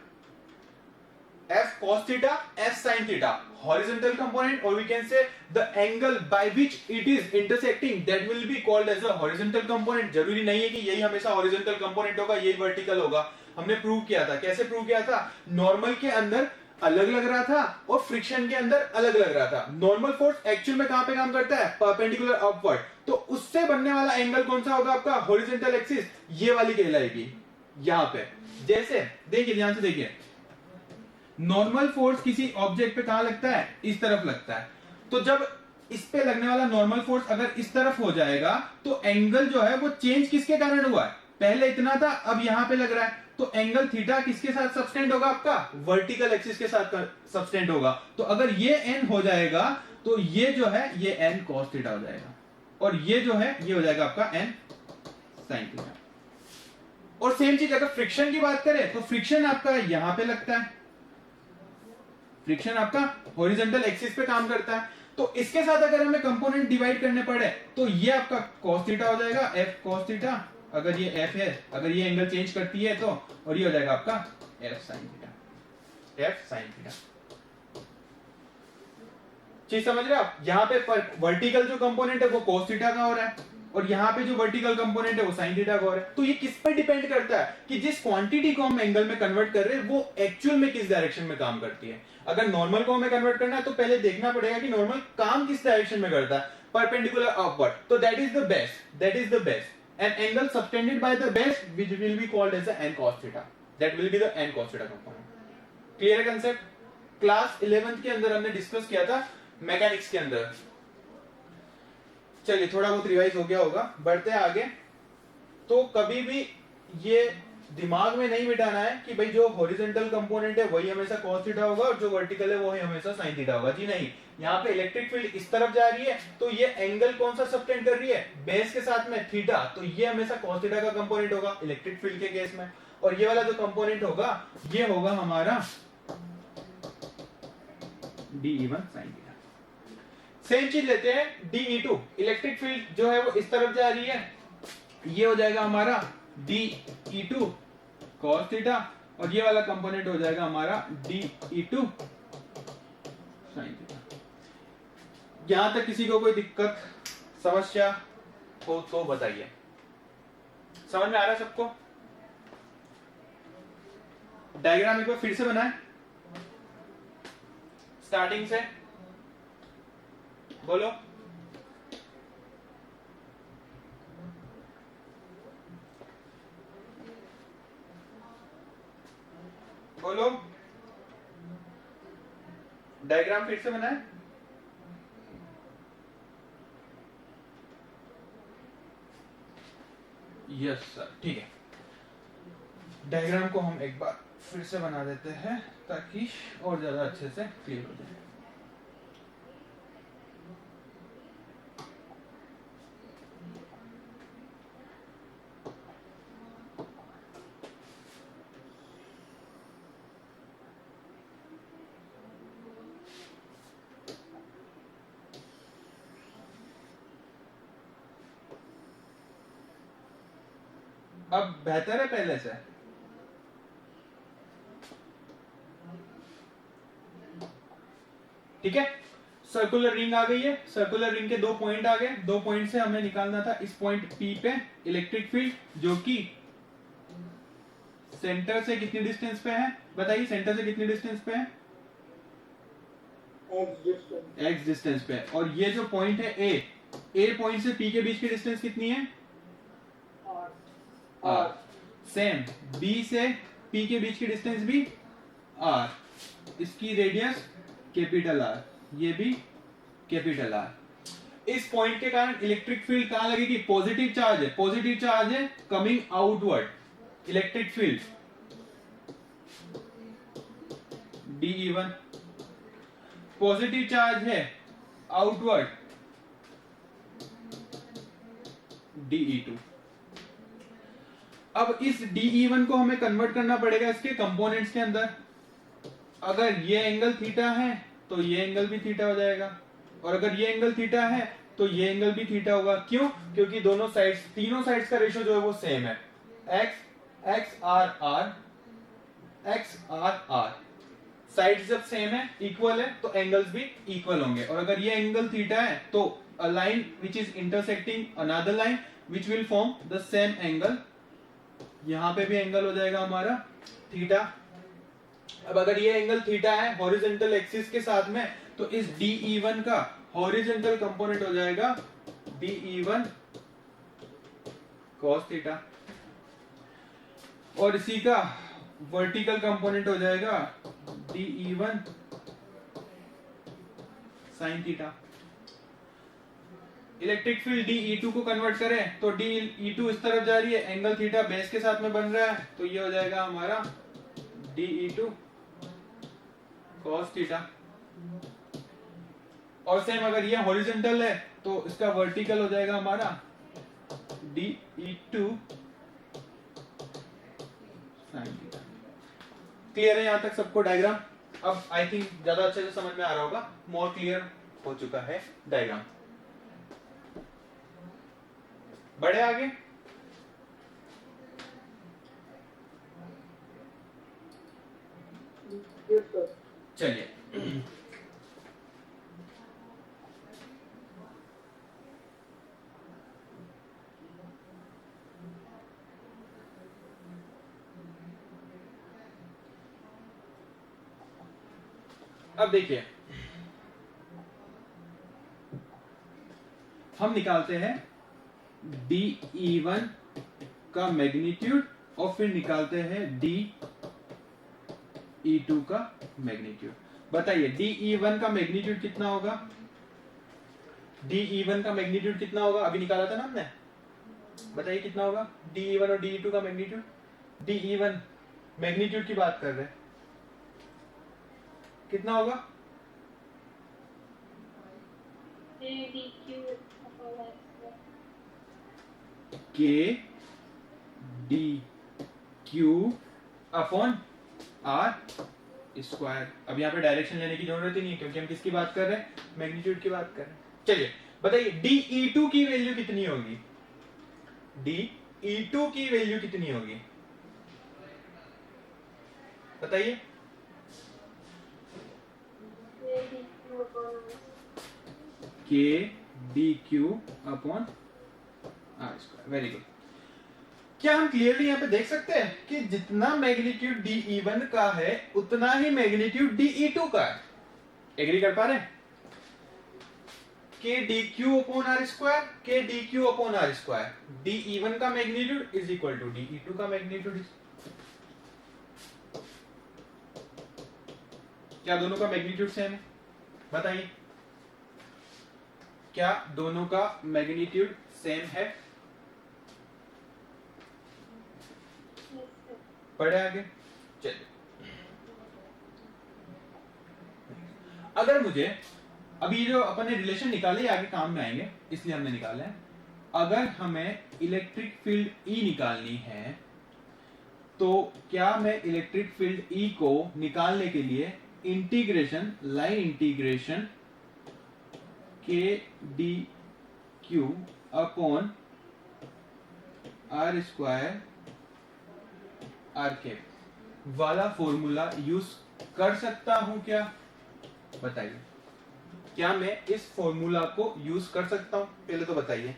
F cos theta, F sin theta, horizontal component, or we can say the angle by which it is intersecting, that will be called as a horizontal component। जरूरी नहीं है कि यही हमेशा horizontal component होगा, यही vertical होगा। हमने प्रूव किया था, कैसे प्रूव किया था, नॉर्मल के अंदर अलग लग रहा था और फ्रिक्शन के अंदर अलग लग रहा था। नॉर्मल फोर्स एक्चुअल में कहां पे काम करता है, परपेंडिकुलर अपवर्ड, तो उससे बनने वाला एंगल कौन सा होगा आपका, हॉरिजॉन्टल एक्सिस, ये वाली कहलाएगी यहां पे। जैसे देखिए, ध्यान से देखिए, नॉर्मल फोर्स किसी ऑब्जेक्ट पे कहां लगता है, इस तरफ लगता है, तो जब इस पे लगने वाला नॉर्मल फोर्स अगर इस तरफ हो जाएगा तो एंगल जो है वो चेंज किसके कारण हुआ है, पहले इतना था अब यहां पे लग रहा है, तो एंगल थीटा किसके साथ सबटेंड होगा आपका, वर्टिकल एक्सिस के साथ सबटेंड होगा। तो अगर ये एन हो जाएगा तो ये जो है ये एन कॉस थीटा हो जाएगा, और ये जो है ये हो जाएगा आपका एन साइन थीटा। और सेम चीज अगर फ्रिक्शन की बात करें तो फ्रिक्शन आपका यहां पे लगता है, फ्रिक्शन आपका हॉरिजॉन्टल एक्सिस पे काम करता है, तो इसके साथ अगर हमें कंपोनेंट डिवाइड करने पड़े तो ये आपका cos थीटा हो जाएगा, f cos थीटा, अगर ये f है, अगर ये एंगल चेंज करती है तो, और ये हो जाएगा आपका f sin theta, f sin theta. चीज समझ रहे हो आप? यहाँ पे वर्टिकल जो कंपोनेंट है वो cos थीटा का हो रहा है, और यहाँ पे जो वर्टिकल कंपोनेंट है वो sin थीटा का हो रहा है। तो ये किस पे डिपेंड करता है कि जिस क्वांटिटी को हम एंगल में कन्वर्ट कर रहे हैं वो एक्चुअल में किस डायरेक्शन में काम करती है। अगर नॉर्मल को हमें कन्वर्ट करना है तो पहले देखना पड़ेगा कि नॉर्मल काम किस डायरेक्शन में करता है, परपेंडिकुलर अपवर्ड, तो that is the base and angle subtended by the base which will be called as n cos theta, that will be the n cos theta component. Clear है concept? Class 11th के अंदर हमने discuss किया था mechanics के अंदर। चलिए थोड़ा बहुत रिवाइज हो गया होगा, बढ़ते हैं आगे। तो कभी भी ये दिमाग में नहीं बिठाना है कि भाई जो हॉरिजॉन्टल कंपोनेंट है वही हमेशा cos थीटा होगा और जो वर्टिकल है वो हमेशा sin थीटा होगा। जी नहीं, यहाँ पे इलेक्ट्रिक फील्ड इस तरफ जा रही है तो ये एंगल कौन सा सबटेंड कर रही है, बेस के साथ में थीटा, तो ये हमेशा cos थीटा का कंपोनेंट होगा इलेक्ट्रिक फील्ड के केस में। और ये वाला जो कंपोनेंट होगा ये होगा हमारा dE1 sin थीटा। सेम चीज लेते हैं dE2, इलेक्ट्रिक फील्ड जो है वो इस तरफ जा रही है, ये हो जाएगा हमारा dE2 cos थीटा, और ये वाला कंपोनेंट हो जाएगा हमारा dE2 sin थीटा। यहां तक किसी को कोई दिक्कत समस्या हो तो बताइए। समझ में आ रहा है सबको? डायग्राम एक बार फिर से बनाएं स्टार्टिंग से, बोलो। बोलो, डायग्राम फिर से बनाए। यस सर, ठीक है। डायग्राम को हम एक बार फिर से बना देते हैं ताकि और ज्यादा अच्छे से क्लियर हो जाए। अब बेहतर है पहले से? ठीक है, सर्कुलर रिंग आ गई है, सर्कुलर रिंग के दो पॉइंट आ गए, दो पॉइंट से हमें निकालना था इस पॉइंट P पे इलेक्ट्रिक फील्ड जो कि सेंटर से कितनी डिस्टेंस पे है, बताइए सेंटर से कितनी डिस्टेंस पे है, x डिस्टेंस पे। और ये जो पॉइंट है A पॉइंट से P के बीच की डिस्टेंस कितनी है, R। सेम B से P के बीच की डिस्टेंस भी R, इसकी रेडियस कैपिटल R, ये भी कैपिटल R। इस पॉइंट के कारण इलेक्ट्रिक फील्ड कहां लगेगी? पॉजिटिव चार्ज है, पॉजिटिव चार्ज है coming outward, electric field DE1, positive charge है आउटवर्ड DE2। अब इस DE1 को हमें कन्वर्ट करना पड़ेगा इसके कंपोनेंट्स के अंदर। अगर ये एंगल थीटा है तो ये एंगल भी थीटा हो जाएगा, और अगर ये एंगल थीटा है तो ये एंगल भी थीटा होगा। क्यों? क्योंकि दोनों साइड्स, तीनों साइड्स का रेशियो जो है वो सेम है, x r r x r r। Sides जब सेम है, इक्वल है, तो एंगल्स भी इक्वल होंगे। और अगर ये एंगल थीटा है तो a line which is intersecting another line which will form the same angle, यहां पे भी एंगल हो जाएगा हमारा थीटा। अब अगर ये एंगल थीटा है हॉरिजॉन्टल एक्सिस के साथ में, तो इस DE1 का हॉरिजॉन्टल कंपोनेंट हो जाएगा DE1 cos थीटा, और इसी का वर्टिकल कंपोनेंट हो जाएगा DE1 sin theta. Electric field DE2 को कन्वर्ट करें तो DE2 इस तरफ जा रही है, एंगल थीटा बेस के साथ में बन रहा है, तो ये हो जाएगा हमारा DE2 cos थीटा। और सेम अगर ये हॉरिजॉन्टल है तो इसका वर्टिकल हो जाएगा हमारा DE2 sin थीटा। क्लियर है यहां तक सबको डायग्राम? अब आई थिंक ज्यादा अच्छे से समझ में आ रहा होगा, मोर क्लियर हो चुका है डायग्राम। बढ़े आगे। Yes, sir. चलिए अब देखिए, हम निकालते हैं DE1 का मैग्नीट्यूड और फिर निकालते हैं DE2 का मैग्नीट्यूड। बताइए DE1 का मैग्नीट्यूड कितना होगा? DE1 का मैग्नीट्यूड कितना होगा? अभी निकाला था ना हमने, बताइए कितना होगा DE1 और DE2 का मैग्नीट्यूड? DE1 मैग्नीट्यूड की बात कर रहे हैं, कितना होगा? K DQ upon R square. अब यहाँ पे डायरेक्शन लेने की जरूरत ही नहीं है क्योंकि हम किसकी बात कर रहे हैं? मैग्नीट्यूड की बात कर रहे हैं। चलिए बताइए DE2 की वैल्यू कितनी होगी? DE2 की वैल्यू कितनी होगी बताइए? K DQ upon R square. Very good. क्या हम क्लियरली यहाँ पे देख सकते हैं कि जितना मैग्नीट्यूड DE1 का है उतना ही मैग्नीट्यूड DE2 का है? एग्री कर पा रहे हैं? K DQ upon R square, K DQ upon R square. DE1 का magnitude is equal to DE2 का मैग्नीट्यूड। क्या दोनों का मैग्नीट्यूड सेम है? बताइए, क्या दोनों का मैग्नीट्यूड सेम है? बढ़े आगे। चलिए, अगर मुझे अभी जो अपन ने रिलेशन निकाले आगे काम में आएंगे इसलिए हमने निकाले हैं। अगर हमें इलेक्ट्रिक फील्ड E निकालनी है तो क्या मैं इलेक्ट्रिक फील्ड E को निकालने के लिए integration, line integration K DQ upon R square R cap वाला फॉर्मूला यूज कर सकता हूं क्या? बताइए, क्या मैं इस फॉर्मूला को यूज कर सकता हूं? पहले तो बताइए,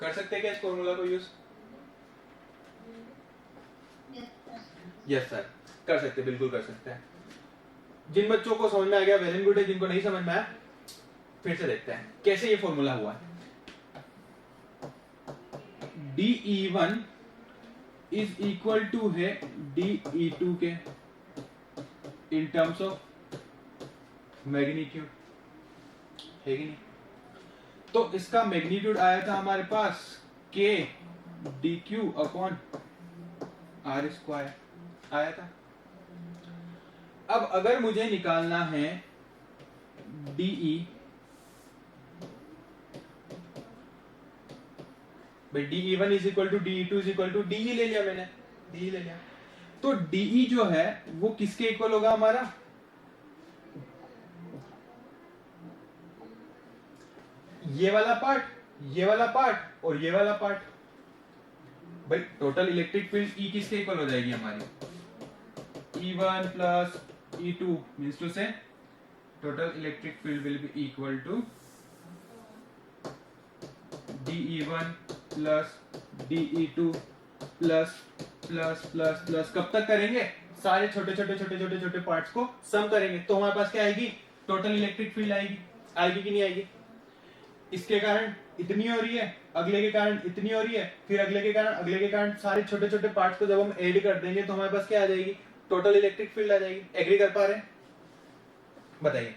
कर सकते हैं क्या इस फॉर्मूला को यूज? यस सर, कर सकते, बिल्कुल कर सकते हैं। जिन बच्चों को समझ में आ गया वेल एंड गुड है, जिनको नहीं समझ में आया फिर से देखते हैं कैसे ये फॉर्मूला हुआ है। DE1 इज इक्वल टू है dE2 के इन टर्म्स ऑफ मैग्नीट्यूड, है कि नहीं? तो इसका मैग्नीट्यूड आया था हमारे पास k dq upon r square आया था। अब अगर मुझे निकालना है dE, भाई dE1 is equal to dE2 is equal to dE ले लिया मैंने, dE ले लिया, तो dE जो है वो किसके इक्वल होगा हमारा, ये वाला पार्ट, ये वाला पार्ट और ये वाला पार्ट। भाई टोटल इलेक्ट्रिक फील्ड E किसके इक्वल हो जाएगी हमारी, E1 plus E2 means to say total electric field will be equal to dE1 plus dE2 plus plus plus plus, कब तक करेंगे, सारे छोटे छोटे छोटे छोटे छोटे पार्ट्स को सम करेंगे तो हमारे पास क्या आएगी, टोटल इलेक्ट्रिक फील्ड आएगी। आएगी कि नहीं आएगी? इसके कारण इतनी हो रही है, अगले के कारण इतनी हो रही है, फिर अगले के कारण, अगले के कारण, सारे छोटे छोटे पार्ट्स को जब हम ऐड कर देंगे तो हमारे पास क्या आ जाएगी, टोटल इलेक्ट्रिक फील्ड आ जाएगी। एग्री कर पा रहे हैं? बताइए,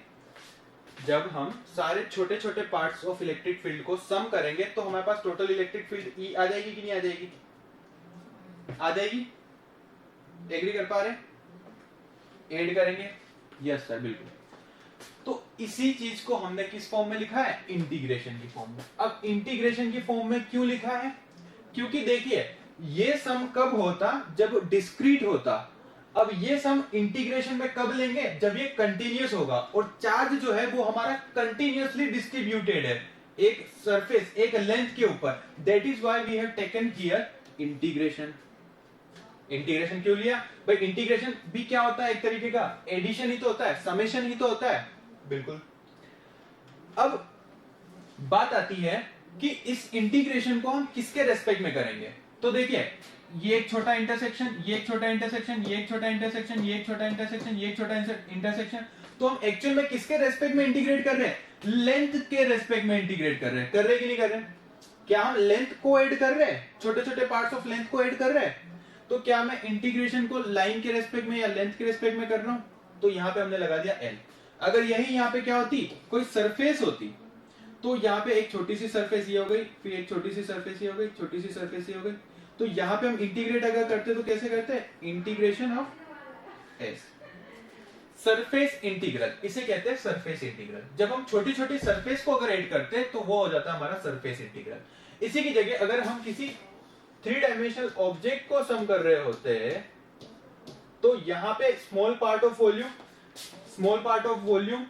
जब हम सारे छोटे छोटे पार्ट्स ऑफ इलेक्ट्रिक फील्ड को सम करेंगे तो हमारे पास टोटल इलेक्ट्रिक फील्ड ई आ जाएगी कि नहीं आ जाएगी? आ जाएगी। एग्री कर पा रहे हैं? ऐड करेंगे, यस सर बिल्कुल। तो इसी चीज को हमने किस फॉर्म में लिखा है, इंटीग्रेशन की फॉर्म में। अब इंटीग्रेशन की फॉर्म में क्यों लिखा है, क्योंकि देखिए ये सम कब होता, जब डिस्क्रीट होता। अब ये सम इंटीग्रेशन में कब लेंगे, जब ये कंटिन्यूअस होगा और चार्ज जो है वो हमारा कंटिन्यूअसली डिस्ट्रीब्यूटेड है एक सरफेस, एक लेंथ के ऊपर। That is why we have taken here integration. Integration क्यों लिया भाई? इंटीग्रेशन भी क्या होता है, एक तरीके का एडिशन ही तो होता है, समेशन ही तो होता है। बिल्कुल। अब बात आती है कि इस इंटीग्रेशन को हम किसके रेस्पेक्ट में करेंगे। तो देखिए ये एक छोटा इंटरसेक्शन, ये एक छोटा इंटरसेक्शन, ये एक छोटा इंटरसेक्शन, ये एक छोटा इंटरसेक्शन, ये एक छोटा इंटरसेक्शन, तो हम एक्चुअल में किसके रेस्पेक्ट में इंटीग्रेट कर रहे हैं, लेंथ के रेस्पेक्ट में इंटीग्रेट कर रहे हैं। कर रहे कि नहीं कर रहे? क्या हम लेंथ को ऐड कर रहे हैं, छोटे छोटे पार्ट्स ऑफ लेंथ को ऐड कर रहे हैं? तो क्या मैं इंटीग्रेशन को लाइन के रेस्पेक्ट में या लेंथ के रेस्पेक्ट में कर रहा हूं? तो यहां पे हमने लगा दिया एल। अगर यही यहां पे क्या होती, कोई सरफेस होती, तो यहां पे एक छोटी सी सरफेस ये हो गई, फिर एक छोटी सी सरफेस ये हो गई, छोटी सी सरफेस ये हो गई। तो यहां पे हम इंटीग्रेट अगर करते तो कैसे करते हैं, integration of S, surface integral, इसे कहते हैं सरफेस इंटीग्रल। जब हम छोटी छोटी सरफेस को अगर ऐड करते हैं तो वो हो जाता है हमारा सरफेस इंटीग्रल। इसी की जगह अगर हम किसी 3 डायमेंशनल ऑब्जेक्ट को सम कर रहे होते हैं तो यहां पे small part of volume, small part of volume,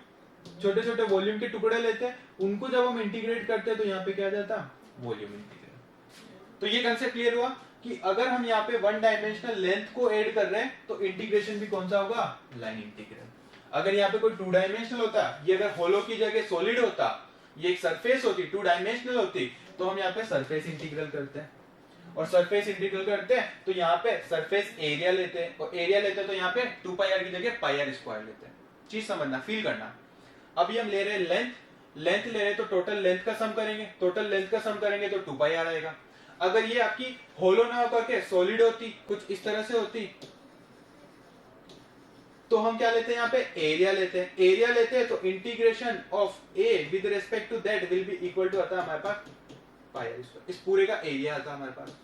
छोटे छोटे वॉल्यूम के टुकड़े लेते हैं, उनको जब हम इंटीग्रेट करते हैं तो यहाँ पे क्या जाता, वॉल्यूम इंटीग्रल। तो ये कंसेप्ट क्लियर हुआ कि अगर हम यहाँ पे 1 डायमेंशनल लेंथ को ऐड कर रहे हैं तो इंटीग्रेशन भी कौन सा होगा, लाइन इंटीग्रल। अगर यहाँ पे कोई 2 डायमेंशनल होता, ये अगर होलो की जगह सॉलिड होता, ये एक सरफेस होती, 2 डायमेंशनल होती, तो हम यहाँ पे सरफेस इंटीग्रल करते हैं। और सरफेस इंटीग्रल करते हैं तो यहाँ पे सरफेस एरिया लेते हैं, और एरिया लेते हैं तो यहाँ पे 2 पाई आर की जगह पाई आर स्क्वायर लेते हैं। चीज समझना, फील करना। अभी हम ले रहे हैं लेंथ, लेंथ ले रहे हैं तो टोटल लेंथ का सम करेंगे, टोटल लेंथ का सम करेंगे तो 2 पाई आर आएगा। अगर ये आपकी होलो ना होकर के सॉलिड होती, कुछ इस तरह से होती, तो हम क्या लेते हैं, यहाँ पे एरिया लेते हैं। एरिया लेते हैं तो integration of A with respect to that will be equal to आता है हमारे पास पाई आर स्क्वायर। इस पूरे का एरिया आता है हमारे पास,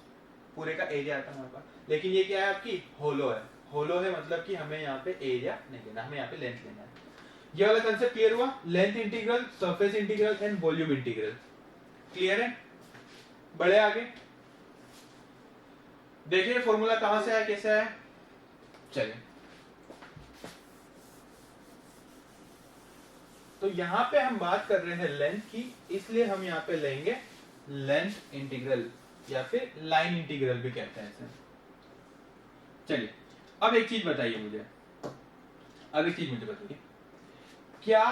पूरे का एरिया आता है हमारे पास। लेकिन ये क्या है, आपकी होलो है। होलो है मतलब कि हमें यहाँ पे एरिया नहीं लेना, हमें यहाँ पे लेंथ लेना है। ये वाला कंसेप्ट क्लियर हुआ, length integral, surface integral and volume integral. Clear है? बढ़े आगे, देखिए फॉर्मूला कहां से आया, कैसे आया। चलिए, तो यहां पे हम बात कर रहे हैं लेंथ की, इसलिए हम यहां पे लेंगे लेंथ इंटीग्रल या फिर लाइन इंटीग्रल भी कहते हैं इसे। चलिए, अब एक चीज बताइए मुझे, अब एक चीज मुझे बताइए, क्या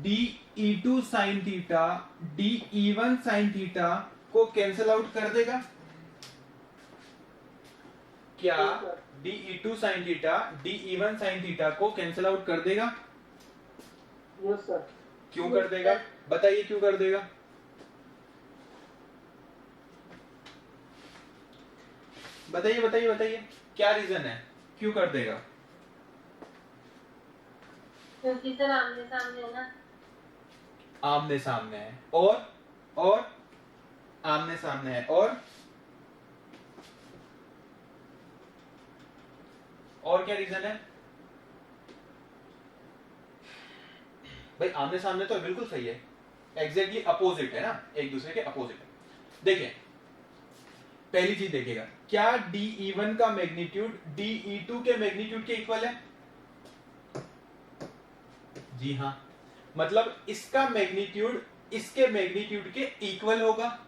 dE2 sin theta dE1 sin theta को कैंसिल आउट कर देगा? क्या dE2 sin theta dE1 sin theta को कैंसिल आउट कर देगा? Yes sir. क्यों कर देगा, बताइए क्यों कर देगा? बताइए बताइए बताइए, क्या रीजन है, क्यों कर देगा? क्योंकि सर आमने सामने है ना। आमने सामने है, और आमने सामने है, और क्या रीजन है भाई? आमने सामने तो बिल्कुल सही है, एग्जैक्टली अपोजिट है ना, एक दूसरे के अपोजिट है। देखिए पहली चीज देखिएगा, क्या DE1 का मैग्नीट्यूड DE2 के मैग्नीट्यूड के इक्वल है? जी हाँ, मतलब इसका मैग्नीट्यूड इसके मैग्नीट्यूड के इक्वल होगा।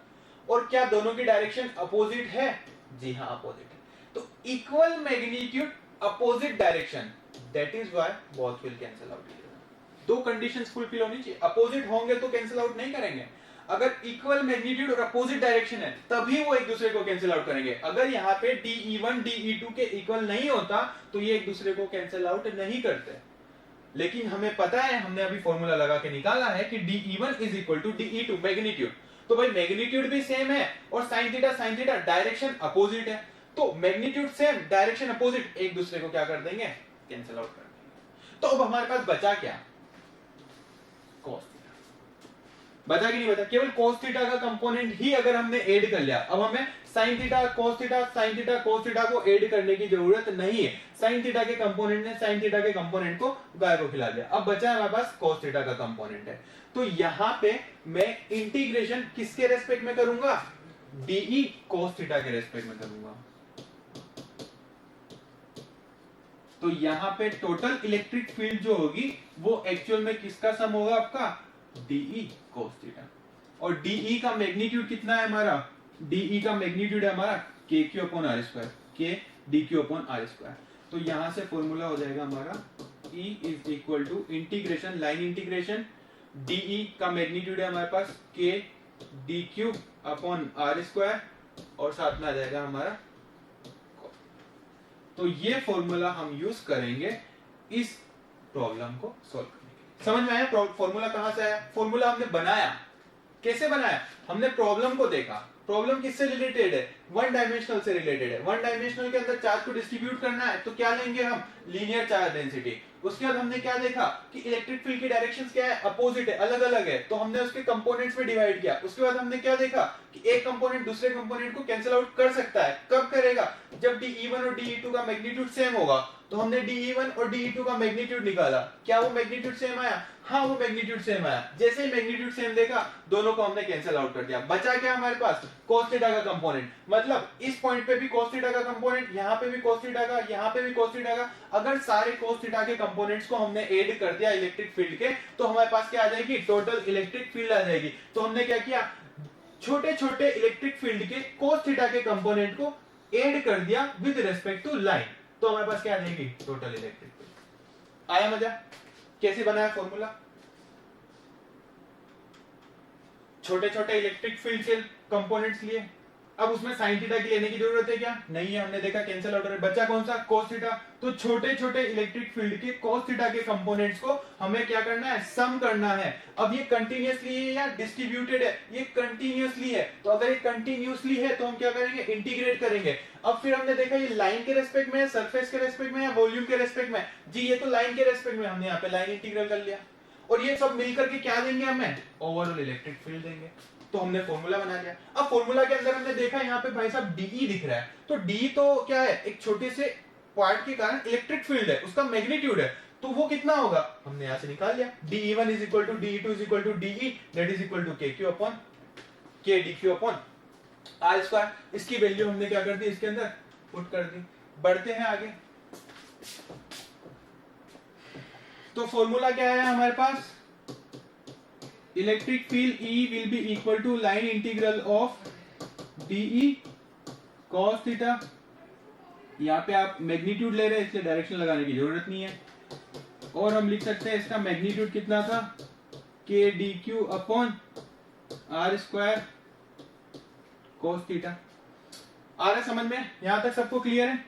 और क्या दोनों की डायरेक्शन अपोजिट है? जी हाँ अपोजिट है। तो equal magnitude opposite direction, that is why both will cancel out. दो कंडीशंस फुलफिल होनी चाहिए, अपोजिट होंगे तो कैंसिल आउट नहीं करेंगे। अगर इक्वल मैग्नीट्यूड और अपोजिट डायरेक्शन है तभी वो एक दूसरे को कैंसिल आउट करेंगे। अगर यहाँ पे DE1 DE2 के इक्वल नहीं होता तो ये एक दूसरे को कैंसिल आउट नहीं करते। लेकिन हमें पता है, हमने अभी फॉर्मूला लगा के निकाला है कि DE1 is equal to DE2 magnitude. तो भाई मैग्नीट्यूड भी सेम है और साइन थीटा डायरेक्शन अपोजिट है, तो मैग्नीट्यूड सेम डायरेक्शन अपोजिट, एक दूसरे को क्या कर देंगे, कैंसिल आउट कर देंगे। तो अब हमारे पास बचा क्या, cos थीटा बचा कि नहीं बचा? केवल cos थीटा का कंपोनेंट ही अगर हमने ऐड कर लिया, अब हमें sin theta cos theta cos theta को ऐड करने की जरूरत नहीं है। sin थीटा के कंपोनेंट ने sin थीटा के कंपोनेंट को गाय को खिला दिया। अब बचा हमारे पास cos थीटा का कंपोनेंट है, तो यहां पे मैं इंटीग्रेशन किसके रेस्पेक्ट में करूंगा, DE cos थीटा के रेस्पेक्ट में करूंगा। तो यहां पे टोटल इलेक्ट्रिक फील्ड जो होगी वो एक्चुअल में किसका सम होगा, आपका DE cos थीटा। और DE का मैग्नीट्यूड कितना है हमारा, DE का मैग्नीट्यूड है हमारा KQ/R², K DQ/R²। तो यहां से फॉर्मूला हो जाएगा हमारा E is equal to integration, line integration, DE का मैग्नीट्यूड है हमारे पास K DQ/R² और साथ में आ जाएगा हमारा। तो ये फॉर्मूला हम यूज करेंगे इस प्रॉब्लम को सॉल्व करने के लिए। समझ में आया फॉर्मूला कहां से आया? फॉर्मूला हमने बनाया, कैसे बनाया? हमने प्रॉब्लम को देखा, प्रॉब्लम किससे रिलेटेड है, वन डायमेंशनल से रिलेटेड है। वन डायमेंशनल के अंदर चार्ज को डिस्ट्रीब्यूट करना है तो क्या लेंगे हम, लीनियर चार्ज डेंसिटी। उसके बाद हमने क्या देखा कि इलेक्ट्रिक फील्ड की डायरेक्शंस क्या है, अपोजिट है, अलग अलग है, तो हमने उसके कंपोनेंट्स में डिवाइड किया। उसके बाद हमने क्या देखा कि एक कंपोनेंट दूसरे कंपोनेंट को कैंसिल आउट कर सकता है। कब करेगा, जब DE1 और DE2 का मैग्नीट्यूड सेम होगा। तो हमने DE1 और DE2 का मैग्नीट्यूड निकाला, क्या वो मैग्नीट्यूड सेम आया? हाँ वो मैग्नीट्यूड सेम आया। जैसे ही मैग्नीट्यूड सेम देखा, दोनों को हमने कैंसिल आउट कर दिया। बचा क्या हमारे पास, cos थीटा का कंपोनेंट। मतलब इस पॉइंट पे भी cos थीटा का कंपोनेंट, यहाँ पे भी cos थीटा का, यहाँ पे भी cos थीटा का। अगर सारे cos थीटा के कंपोनेंट्स को हमने ऐड कर दिया इलेक्ट्रिक फील्ड के, तो हमारे पास क्या आ जाएगी, टोटल इलेक्ट्रिक फील्ड आ जाएगी। तो हमने क्या किया, छोटे छोटे इलेक्ट्रिक फील्ड के cos थीटा के कंपोनेंट को ऐड कर दिया विद रिस्पेक्ट टू लाइन, तो हमारे पास क्या आ जाएगी, टोटल इलेक्ट्रिक फील्ड। आया मजा? कैसे बनाया फॉर्मूला, छोटे छोटे इलेक्ट्रिक फील्ड के कंपोनेंट्स लिए। अब उसमें साइन थीटा की लेने की जरूरत है क्या, नहीं है, हमने देखा कैंसिल आउट है। बचा कौन सा, cos थीटा। तो छोटे छोटे इलेक्ट्रिक फील्ड के cos थीटा के कंपोनेंट्स को हमें क्या करना है, सम करना है। अब ये कंटिन्यूअसली है या डिस्ट्रीब्यूटेड है, ये कंटिन्यूअसली है। तो अगर ये कंटिन्यूअसली है तो हम क्या करेंगे, इंटीग्रेट करेंगे। अब फिर हमने देखा ये लाइन के रेस्पेक्ट में है, सरफेस के रेस्पेक्ट में या वॉल्यूम के रेस्पेक्ट में, जी ये तो लाइन के रेस्पेक्ट में, हमने यहाँ पे लाइन इंटीग्रल कर लिया। और ये सब मिलकर के क्या देंगे हमें, ओवरऑल इलेक्ट्रिक फील्ड देंगे। तो हमने फॉर्मूला बना लिया। अब फॉर्मूला के अंदर हमने देखा यहाँ पे भाई साहब DE दिख रहा है, तो D तो क्या है, एक छोटे से पार्ट के कारण इलेक्ट्रिक फील्ड है, उसका मैग्नीट्यूड है, तो वो कितना होगा, हमने यहां से निकाल लिया। DE1 is equal to DE2 is equal to DE, that is equal to K DQ/R²। इसकी वैल्यू हमने क्या कर दी, इसके अंदर पुट कर दी। बढ़ते हैं आगे। तो फॉर्मूला क्या है हमारे पास, electric field E will be equal to line integral of DE cos theta. यहाँ पे आप मैग्नीट्यूड ले रहे हैं इसलिए डायरेक्शन लगाने की जरूरत नहीं है। और हम लिख सकते हैं इसका मैग्नीट्यूड कितना था, K DQ/R² cos थीटा। आ रहा है समझ में, यहां तक सबको क्लियर है?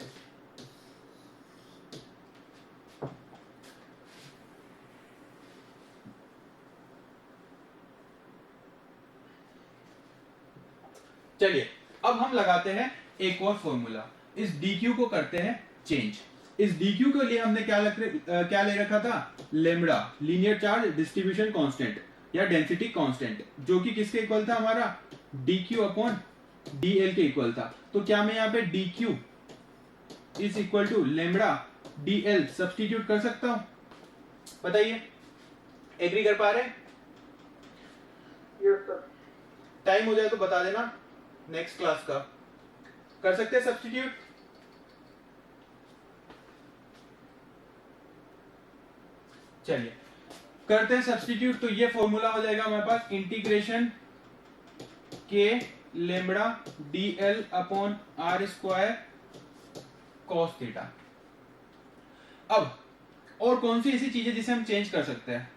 चलिए अब हम लगाते हैं एक और फॉर्मूला। इस dq को करते हैं चेंज। इस dq के लिए हमने क्या ले रखा था, lambda, linear charge distribution constant या डेंसिटी कांस्टेंट, जो कि किसके इक्वल था हमारा, dq अपॉन dl के इक्वल था। तो क्या मैं यहाँ पे dq is equal to lambda dl substitute कर सकता हूं? बताइए, एग्री कर पा रहे हैं? Yes sir. टाइम हो जाए तो बता देना, नेक्स्ट क्लास का कर सकते हैं सब्स्टिट्यूट। चलिए करते हैं सब्स्टिट्यूट। तो ये फॉर्मूला हो जाएगा हमारे पास इंटीग्रेशन के lambda dl upon r square cos theta. अब और कौन सी ऐसी चीज है जिसे हम चेंज कर सकते हैं,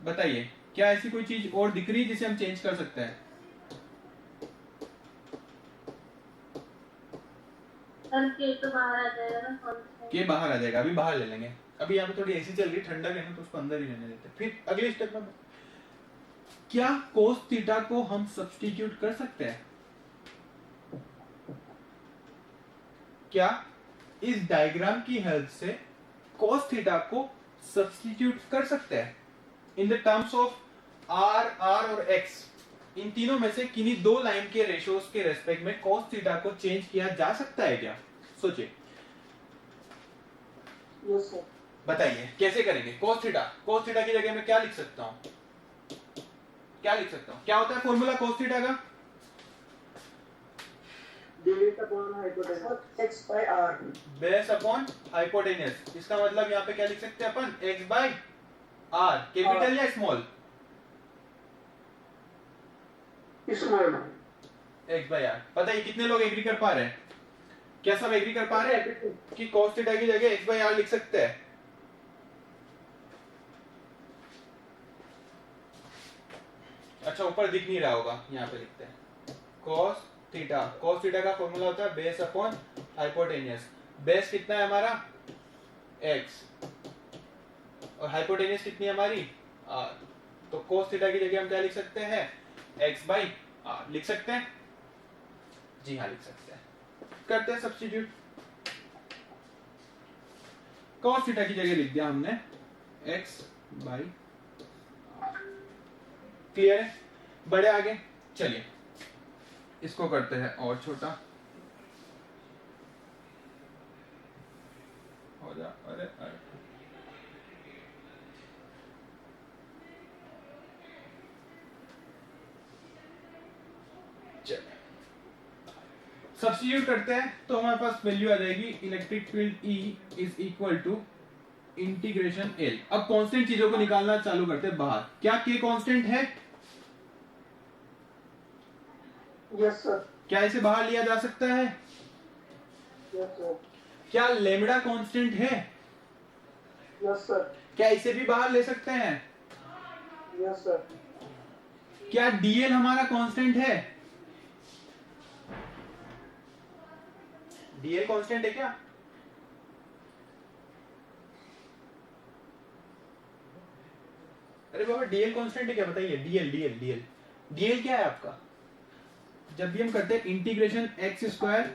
बताइए, क्या ऐसी कोई चीज और दिख रही है जिसे हम चेंज कर सकते हैं? सर के तो बाहर आ जाएगा ना, कौन सा के बाहर आ जाएगा, अभी बाहर ले लेंगे। अभी यहाँ पे थोड़ी एसी चल रही है, ठंडा है ना, तो उसको अंदर ही रहने देते हैं। फिर अगले स्टेप में क्या cos थीटा को हम सब्स्टिट्यूट कर सकते हैं? क्या इस डायग्राम की हेल्प से cos थीटा को सब्स्टिट्यूट कर सकते हैं in the terms of r और x? इन तीनों में से किन्हीं दो लाइन के रेशियोज के रेस्पेक्ट में cos थीटा को चेंज किया जा सकता है क्या? सोचिए, यस सर। बताइए कैसे करेंगे। cos थीटा की जगह में क्या लिख सकता हूं, क्या लिख सकता हूं? क्या होता है फॉर्मूला cos थीटा का? Base upon hypotenuse x by r। Base upon hypotenuse. इसका मतलब यहाँ पे क्या लिख सकते हैं अपन, x बाई r, कैपिटल या small? Small. x by r। बताइए कितने लोग एग्री कर पा रहे हैं? क्या सब एग्री कर पा रहे हैं कि cos थीटा की जगह x बाई r लिख सकते हैं? अच्छा, ऊपर दिख नहीं रहा होगा, यहाँ पे लिखते हैं cos थीटा का फॉर्मूला होता है बेस अपॉन हाइपोटेन्यूस। बेस कितना है हमारा, x, और हाइपोटेन्यूस कितनी है हमारी, r। तो cos थीटा की जगह हम क्या लिख सकते हैं, x बाई r लिख सकते हैं। जी हाँ, लिख सकते हैं। करते हैं सब्स्टिट्यूट। cos थीटा की जगह लिख दिया हमने x बाई r। क्लियर है? बड़े आगे चलिए इसको करते हैं और छोटा हो जा। अरे अरे चलिए सब्स्टिट्यूट करते हैं तो हमारे पास वैल्यू आ जाएगी, electric field E is equal to integration L। अब कांस्टेंट चीजों को निकालना चालू करते हैं बाहर। क्या K कांस्टेंट है? Yes sir. क्या इसे बाहर लिया जा सकता है? Yes sir. क्या लेमड़ा कांस्टेंट है? Yes sir. क्या इसे भी बाहर ले सकते हैं? Yes sir. क्या dl हमारा कांस्टेंट है? dl कांस्टेंट है क्या? अरे बाबा dl कांस्टेंट है क्या, बताइए। dl क्या है आपका? जब भी हम करते हैं इंटीग्रेशन x स्क्वायर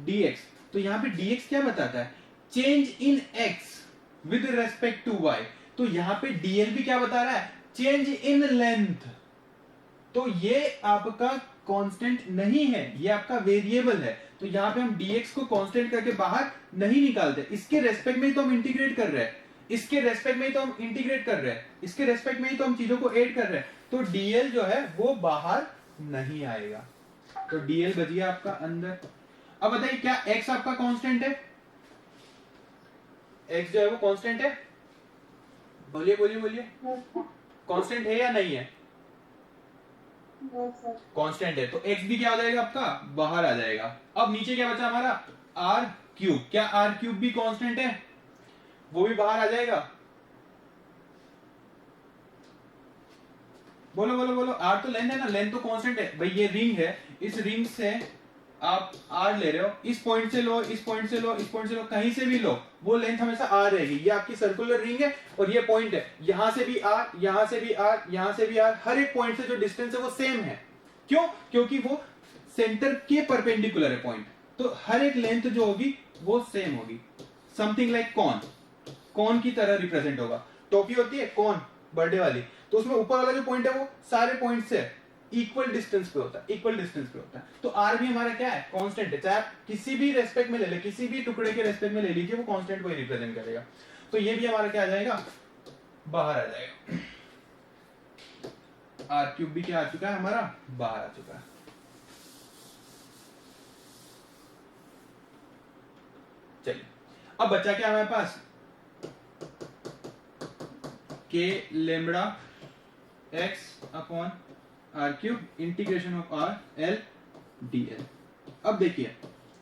dx, तो यहाँ पे dx क्या बताता है, change in x with respect to y। तो यहाँ पे dl भी क्या बता रहा है, चेंज इन लेंथ। तो ये आपका कांस्टेंट नहीं है, ये आपका वेरिएबल है। तो यहाँ पे हम dx को कांस्टेंट करके बाहर नहीं निकालते, इसके रेस्पेक्ट में ही तो हम इंटीग्रेट कर रहे हैं, इसके रेस्पेक्ट में ही तो हम इंटीग्रेट कर रहे हैं, इसके रेस्पेक्ट में ही तो हम चीजों को ऐड कर रहे हैं। तो dl जो है वो बाहर नहीं आएगा, तो dl बच गया आपका अंदर। अब बताइए क्या x आपका कांस्टेंट है? x जो है वो कांस्टेंट है? बोलिए बोलिए बोलिए, कांस्टेंट है या नहीं है? कांस्टेंट है, तो x भी क्या हो जाएगा आपका, बाहर आ जाएगा। अब नीचे क्या बचा हमारा, r क्यूब। क्या r क्यूब भी कांस्टेंट है? वो भी बाहर आ जाएगा। बोलो बोलो बोलो, r तो लेंथ है ना, लेंथ तो कांस्टेंट है भाई। ये रिंग है, इस रिंग से आप r ले रहे हो, इस पॉइंट से लो, इस पॉइंट से लो, इस पॉइंट से लो, कहीं से भी लो, वो लेंथ हमेशा r रहेगी। ये आपकी सर्कुलर रिंग है और ये पॉइंट है, यहां से भी r, यहां से भी r, यहां से भी r, हर एक पॉइंट से जो डिस्टेंस है वो सेम है। क्यों? क्योंकि वो सेंटर के परपेंडिकुलर है पॉइंट। तो हर एक लेंथ जो होगी वो सेम होगी, समथिंग लाइक कॉन की तरह रिप्रेजेंट होगा। टोपी होती है कॉन बर्थडे वाली, तो उसमें ऊपर वाला जो पॉइंट है वो सारे पॉइंट से इक्वल डिस्टेंस पे होता है, तो आर भी हमारा क्या है, कांस्टेंट है, चाहे आप किसी भी रेस्पेक्ट में ले ले, किसी भी टुकड़े के रेस्पेक्ट में ले लीजिए, वो कांस्टेंट को ही रिप्रेजेंट करेगा। तो ये भी हमारा क्या आ जाएगा, बाहर आ जाएगा। आर क्यूब भी क्या आ चुका है हमारा, बाहर आ चुका है। चलिए अब बचा क्या हमारे पास, K lambda x upon R cube integration of R L D L. अब देखिए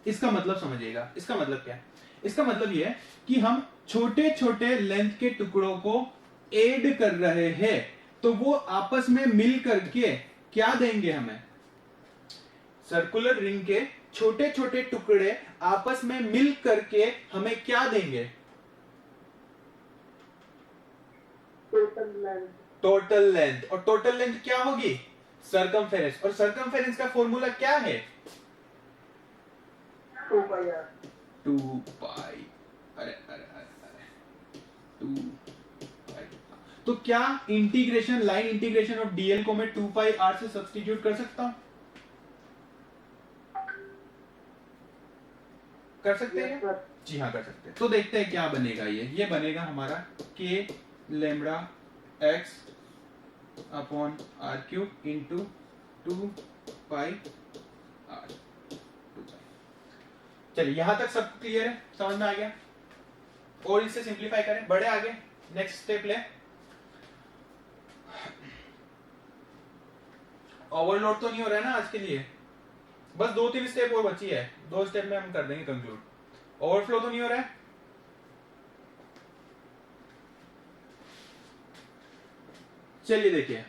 इसका मतलब समझिएगा, इसका मतलब क्या है, इसका मतलब ये है कि हम छोटे छोटे लेंथ के टुकड़ों को ऐड कर रहे हैं, तो वो आपस में मिल करके क्या देंगे हमें, सर्कुलर रिंग के छोटे छोटे टुकड़े आपस में मिल करके हमें क्या देंगे, टोटल लेंथ। Total length. और टोटल लेंथ क्या होगी, सरकमफेरेंस। और सरकमफेरेंस का फॉर्मूला क्या है, 2 पाई आर। 2 पाई, अरे अरे अरे अरे 2 पाई। तो क्या integration, line integration of DL को मैं 2 पाई आर से सब्स्टिट्यूट कर सकता हूं, कर सकते हैं? जी हाँ कर सकते हैं। तो देखते हैं क्या बनेगा, ये बनेगा हमारा K lambda x upon R cube into 2 pi R. चलिए यहां तक सब क्लियर है, समझ में आ गया। और इसे सिंप्लीफाई करें, बढ़े आगे, नेक्स्ट स्टेप ले। ओवरलोड तो नहीं हो रहा है ना आज के लिए, बस 2-3 स्टेप और बची है, 2 स्टेप में हम कर देंगे कंक्लूड। ओवरफ्लो तो नहीं हो रहा है, चलिए देखिए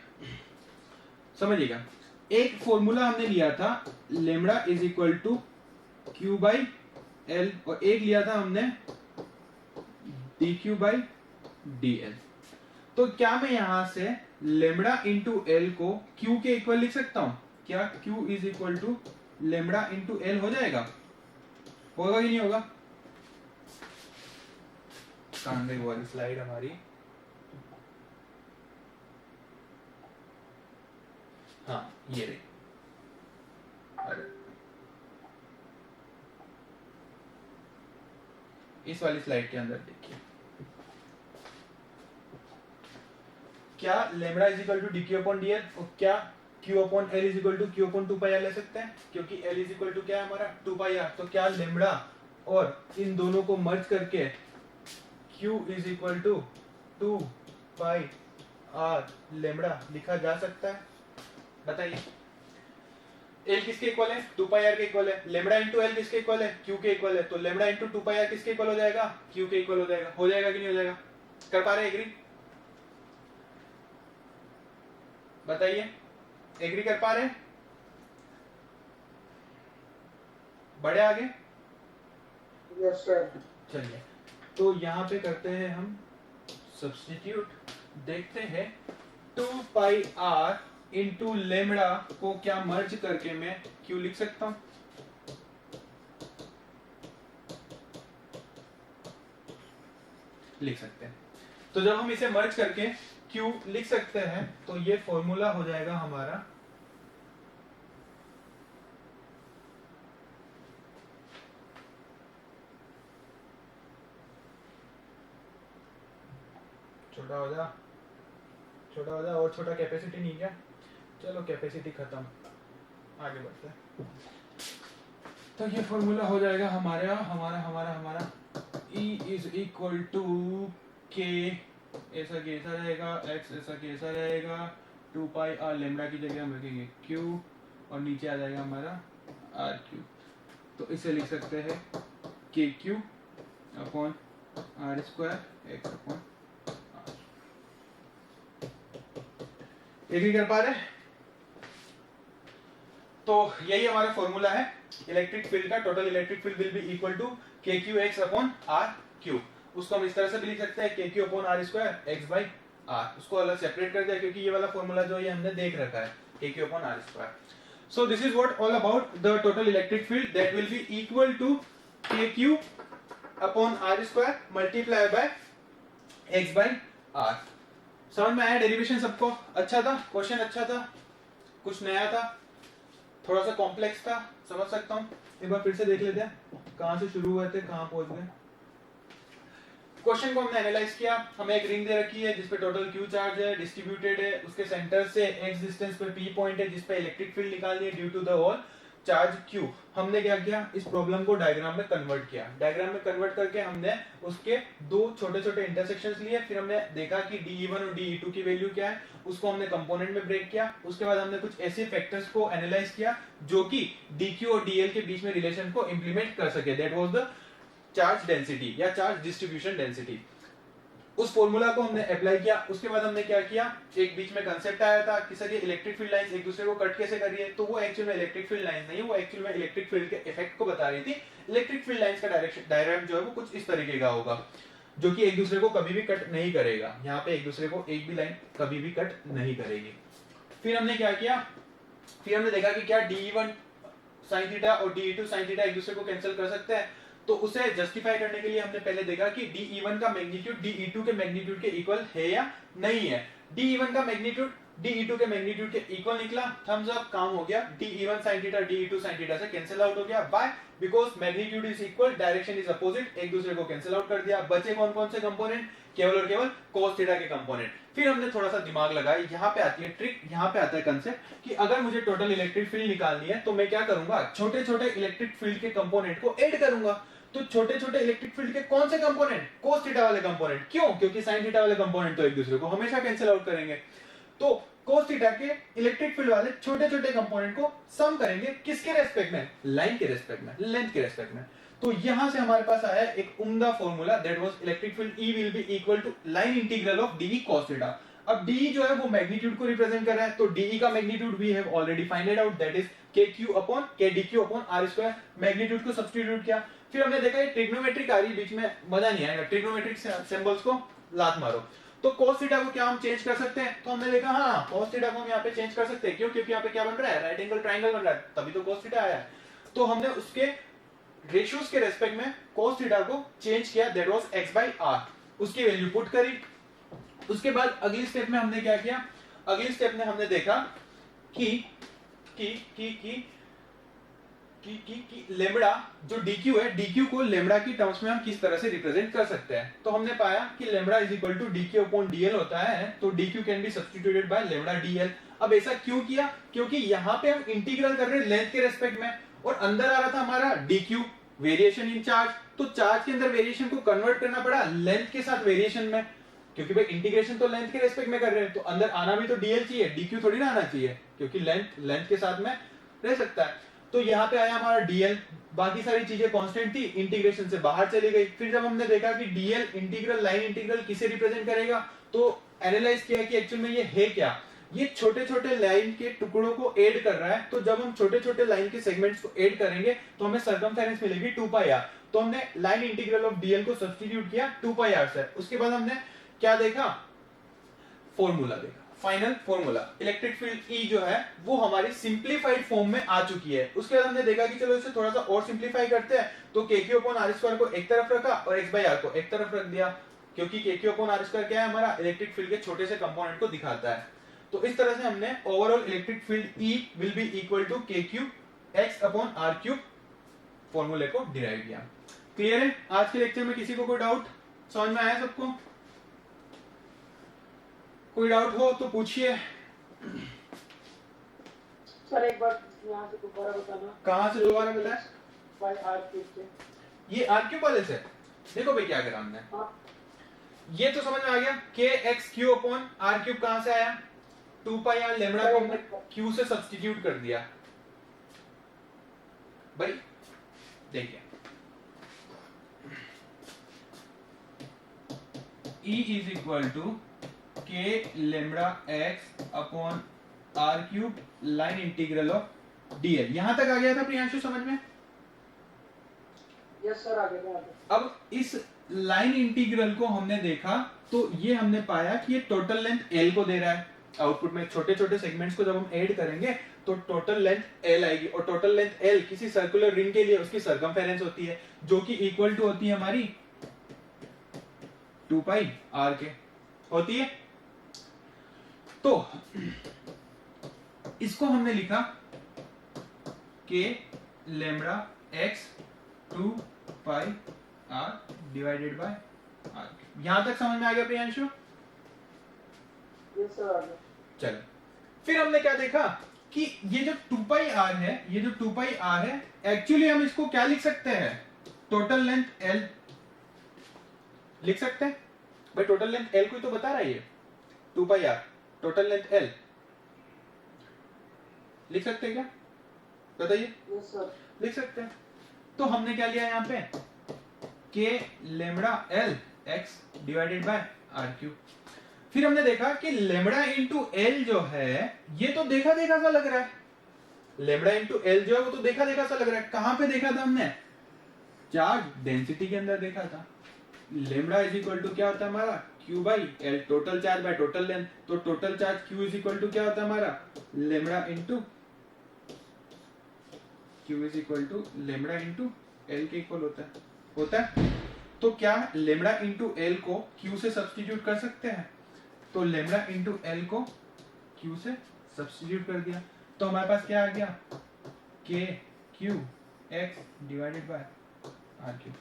समझिएगा। एक फॉर्मूला हमने लिया था lambda is equal to Q by L, और एक लिया था हमने D Q by D L. तो क्या मैं यहां से लेमड़ा इंटू एल को क्यू के इक्वल लिख सकता हूं, क्या Q is equal to lambda into L हो जाएगा, होगा कि नहीं होगा? कहां गई वो वाली स्लाइड हमारी, हाँ ये रही, अरे इस वाली स्लाइड के अंदर देखिए, क्या lambda is equal to D Q upon D L, और क्या Q upon L is equal to Q upon 2 pi R ले सकते हैं, क्योंकि एल इज इक्वल टू क्या है हमारा 2 पाई आर। तो क्या लेमड़ा और इन दोनों को मर्ज करके Q is equal to 2 pi R lambda लिखा जा सकता है, बताइए। एल किसके इक्वल है, 2 पाई आर के इक्वल है, लेमड़ा इंटू एल किसके इक्वल है, क्यू के इक्वल है, तो लेमड़ा इंटू 2 पाई आर किसके इक्वल हो जाएगा, क्यू के इक्वल हो जाएगा। हो जाएगा कि नहीं हो जाएगा, कर पा रहे एग्री, बताइए एग्री कर पा रहे, बढ़े आगे। Yes sir. चलिए तो यहां पे करते हैं हम सब्स्टिट्यूट, देखते हैं 2 पाई आर इंटू लेमड़ा को क्या मर्ज करके मैं क्यू लिख सकता हूं, लिख सकते हैं। तो जब हम इसे मर्ज करके क्यू लिख सकते हैं तो ये फॉर्मूला हो जाएगा हमारा छोटा हो जा और छोटा, कैपेसिटी नहीं क्या, चलो कैपेसिटी खत्म, आगे बढ़ते हैं। तो ये फॉर्मूला हो जाएगा हमारा हमारा हमारा हमारा E इज इक्वल टू के, ऐसा कैसा रहेगा, x ऐसा कैसा रहेगा, 2 पाई आर लेमड़ा की जगह हम रखेंगे q, और नीचे आ जाएगा हमारा आर क्यू। तो इसे लिख सकते हैं K Q upon R square X upon R. Agree कर पा रहे? तो यही हमारा फॉर्मूला है इलेक्ट्रिक फील्ड का, total electric field will be equal to K Q X upon R cube. उसको हम इस तरह से भी लिख सकते हैं K Q upon R square x by R, उसको अलग सेपरेट कर दिया क्योंकि ये वाला फॉर्मूला जो है हमने देख रखा है K Q upon R square. So this is what all about the total electric field that will be equal to kq upon r square multiply by x by r. समझ में आया डेरिवेशन सबको? अच्छा था क्वेश्चन? अच्छा था? कुछ नया था? थोड़ा सा कॉम्प्लेक्स था? समझ सकता हूँ. एक बार फिर से देख लेते हैं कहां से शुरू हुए थे कहां पहुंच गए. क्वेश्चन को हमने एनालाइज किया. हमें एक रिंग दे रखी है जिसपे टोटल q चार्ज है, डिस्ट्रीब्यूटेड है, उसके सेंटर से x डिस्टेंस पे p पॉइंट है जिसपे इलेक्ट्रिक फील्ड निकालनी है due to the whole charge q. हमने क्या किया, इस प्रॉब्लम को डायग्राम में कन्वर्ट किया. डायग्राम में कन्वर्ट करके हमने उसके दो छोटे छोटे इंटरसेक्शंस लिए. फिर हमने देखा कि dE1 और dE2 की वैल्यू क्या है, उसको हमने कंपोनेंट में ब्रेक किया. उसके बाद हमने कुछ ऐसे फैक्टर्स को एनालाइज किया जो कि dq और dl के बीच में रिलेशन को इंप्लीमेंट कर सके. That was the charge density या चार्ज डिस्ट्रीब्यूशन डेंसिटी. उस फॉर्मूला को हमने अप्लाई किया. उसके बाद हमने क्या किया, एक बीच में कंसेप्ट आया था कि सर ये इलेक्ट्रिक फील्ड लाइंस एक दूसरे को कट कैसे कर रही है. तो वो एक्चुअल में इलेक्ट्रिक फील्ड लाइंस नहीं है, वो एक्चुअल में इलेक्ट्रिक फील्ड के इफेक्ट को बता रही थी. इलेक्ट्रिक फील्ड लाइंस का डायग्राम जो है वो कुछ इस तरीके का होगा जो कि एक दूसरे को कभी भी कट नहीं करेगा. यहाँ पे एक दूसरे को एक भी लाइन कभी भी कट नहीं करेगी. फिर हमने क्या किया, फिर हमने देखा कि क्या dE1 sin थीटा और dE2 sin थीटा एक दूसरे को कैंसिल कर सकते हैं. तो उसे जस्टिफाई करने के लिए हमने पहले देखा कि dE1 का मैग्नीट्यूड dE2 के मैग्नीट्यूड के इक्वल है या नहीं है. dE1 का मैग्नीट्यूड dE2 के मैग्नीट्यूड के इक्वल निकला. थम्स अप, काम हो गया. dE1 sin theta dE2 sin theta से कैंसिल आउट हो गया. Why? Because magnitude is equal, direction is opposite, एक दूसरे को कैंसिल आउट कर दिया. बचे कौन कौन से कंपोनेंट? केवल और केवल cos थीटा के कंपोनेंट. फिर हमने थोड़ा सा दिमाग लगाया. यहाँ पे आती है ट्रिक, यहाँ पे आता है कंसेप्ट कि अगर मुझे टोटल इलेक्ट्रिक फील्ड निकालनी है तो मैं क्या करूंगा, छोटे छोटे इलेक्ट्रिक फील्ड के कंपोनेंट को ऐड करूंगा. तो छोटे छोटे इलेक्ट्रिक फील्ड के कौन से कंपोनेंट? cos थीटा वाले कंपोनेंट. क्यों? क्योंकि sin थीटा वाले कंपोनेंट तो एक दूसरे को हमेशा कैंसिल आउट करेंगे. तो cos थीटा के इलेक्ट्रिक फील्ड वाले छोटे छोटे कंपोनेंट को सम करेंगे. किसके रेस्पेक्ट में? लाइन के रेस्पेक्ट में, लेंथ के रेस्पेक्ट में. तो यहां से हमारे पास आया एक उम्दा formula, that was electric field E will be equal to line integral of dE cos theta. अब dE जो है वो मैग्नीट्यूड को रिप्रेजेंट कर रहा है. तो dE का magnitude we have already find out, that is kq upon kdq upon r square. Magnitude को सब्स्टिट्यूट किया. फिर हमने देखा ये ट्रिग्नोमेट्रिक आ रही, बीच में मजा नहीं आएगा. ट्रिग्नोमेट्रिक सिंबल्स को लात मारो. तो cos थीटा को क्या हम चेंज कर सकते हैं? तो हमने देखा हाँ, cos थीटा को हम यहाँ पे चेंज कर सकते हैं. क्यों? क्योंकि यहाँ पे क्या बन रहा है, राइट एंगल ट्रायंगल बन रहा है, तभी तो cos थीटा आया है. तो हमने उसके रेशियोज के रेस्पेक्ट में cos थीटा को चेंज किया, that was x by r. उसकी वैल्यू पुट करी. उसके बाद अगली स्टेप में हमने क्या किया, अगली स्टेप में हमने देखा कि लेम्बडा जो dq है, dq को लेम्बडा की टर्म्स में हम किस तरह से रिप्रेजेंट कर सकते हैं. तो हमने पाया कि lambda is equal to dq upon dl होता है. तो dq can be substituted by lambda dl. अब ऐसा क्यों किया? क्योंकि यहाँ पे हम इंटीग्रल कर रहे हैं लेंथ के रेस्पेक्ट में और अंदर आ रहा था हमारा dq वेरिएशन इन चार्ज. तो चार्ज के अंदर वेरिएशन को कन्वर्ट करना पड़ा लेंथ के साथ वेरिएशन में, क्योंकि भाई इंटीग्रेशन तो लेंथ के रेस्पेक्ट में कर रहे हैं. तो अंदर आना भी तो dl चाहिए, dq थोड़ी ना आना चाहिए, क्योंकि लेंथ के साथ में रह सकता है. तो यहाँ पे आया हमारा dl. बाकी सारी चीजें कांस्टेंट थी, इंटीग्रेशन से बाहर चली गई. फिर जब हमने देखा कि dl इंटीग्रल, लाइन इंटीग्रल किसे रिप्रेजेंट करेगा, तो एनालाइज किया कि एक्चुअल में ये है क्या. ये छोटे छोटे लाइन के टुकड़ों को ऐड कर रहा है. तो जब हम छोटे छोटे लाइन के सेगमेंट्स को ऐड करेंगे तो हमें सर्कमफेरेंस मिलेगी 2πr. तो हमने लाइन इंटीग्रल ऑफ dl को सब्स्टिट्यूट किया 2πr से. उसके बाद हमने क्या देखा, फॉर्मूला देखा, final formula. Electric field E जो है वो हमारी सिंप्लीफाइड फॉर्म में आ चुकी है. उसके बाद हमने देखा कि चलो इसे थोड़ा सा और सिंप्लीफाई करते हैं. तो kq अपॉन r स्क्वायर को एक तरफ रखा और x by r को एक तरफ रख दिया, क्योंकि kq अपॉन r स्क्वायर क्या है, हमारा इलेक्ट्रिक फील्ड के छोटे से कंपोनेंट को दिखाता है. तो इस तरह से हमने overall electric field E will be equal to kq x upon r cube फॉर्मूले को डिराइव किया. क्लियर है? आज के लेक्चर में किसी को कोई डाउट? समझ में आया सबको? कोई डाउट हो तो पूछिए. सर एक बार यहाँ से दोबारा बताना. कहाँ से दोबारा बताया? बाय आर क्यूब से. ये आर क्यूब वाले से. देखो भाई क्या करा हमने. ये तो समझ में आ गया. K x Q upon R cube कहां से आया? 2πr लेम्बडा को हमने क्यू से सब्स्टिट्यूट कर दिया. भाई देखिए, E is equal to K lambda x upon R cube line integral of dl. यहां तक आ गया था प्रियांशु समझ में? यस सर, आगे में आगे. अब इस लाइन इंटीग्रल को हमने देखा तो ये हमने पाया कि ये टोटल लेंथ L को दे रहा है. आउटपुट में छोटे छोटे सेगमेंट्स को जब हम ऐड करेंगे तो टोटल लेंथ एल आएगी, और टोटल लेंथ एल किसी सर्कुलर रिंग के लिए उसकी सर्कमफेरेंस होती है जो कि इक्वल टू होती है हमारी 2 पाई आर के होती है। तो इसको हमने लिखा K lambda x 2 pi R divided by R. यहां तक समझ में आ गया प्रियांशु? यस सर आ गया। चलो फिर हमने क्या देखा कि ये जो 2 पाई आर है, ये जो 2 पाई आर है, एक्चुअली हम इसको क्या लिख सकते हैं, टोटल लेंथ एल लिख सकते हैं। भाई टोटल लेंथ एल कोई तो बता रहा है, ये 2 pi are total length L लिख सकते हैं क्या, बताइए? यस सर लिख सकते हैं। तो हमने क्या लिया यहाँ पे, K lambda L x divided by R cube. फिर हमने देखा कि लेमड़ा इंटू एल जो है ये तो देखा देखा सा लग रहा है, लेमड़ा इंटू एल जो है वो तो देखा देखा सा लग रहा है। कहां पे देखा था हमने, चार्ज डेंसिटी के अंदर देखा था। लेमड़ा इज इक्वल टू क्या होता है हमारा, Q by L, total charge by total length. तो total charge Q is equal to क्या होता है हमारा, lambda into Q is equal to lambda into L के इक्वल होता है। तो क्या लेमड़ा इंटू एल को क्यू से सब्स्टिट्यूट कर सकते हैं, तो लेमड़ा इंटू एल को क्यू से सब्स्टिट्यूट कर दिया तो हमारे पास क्या आ गया, K Q X divided by are Q.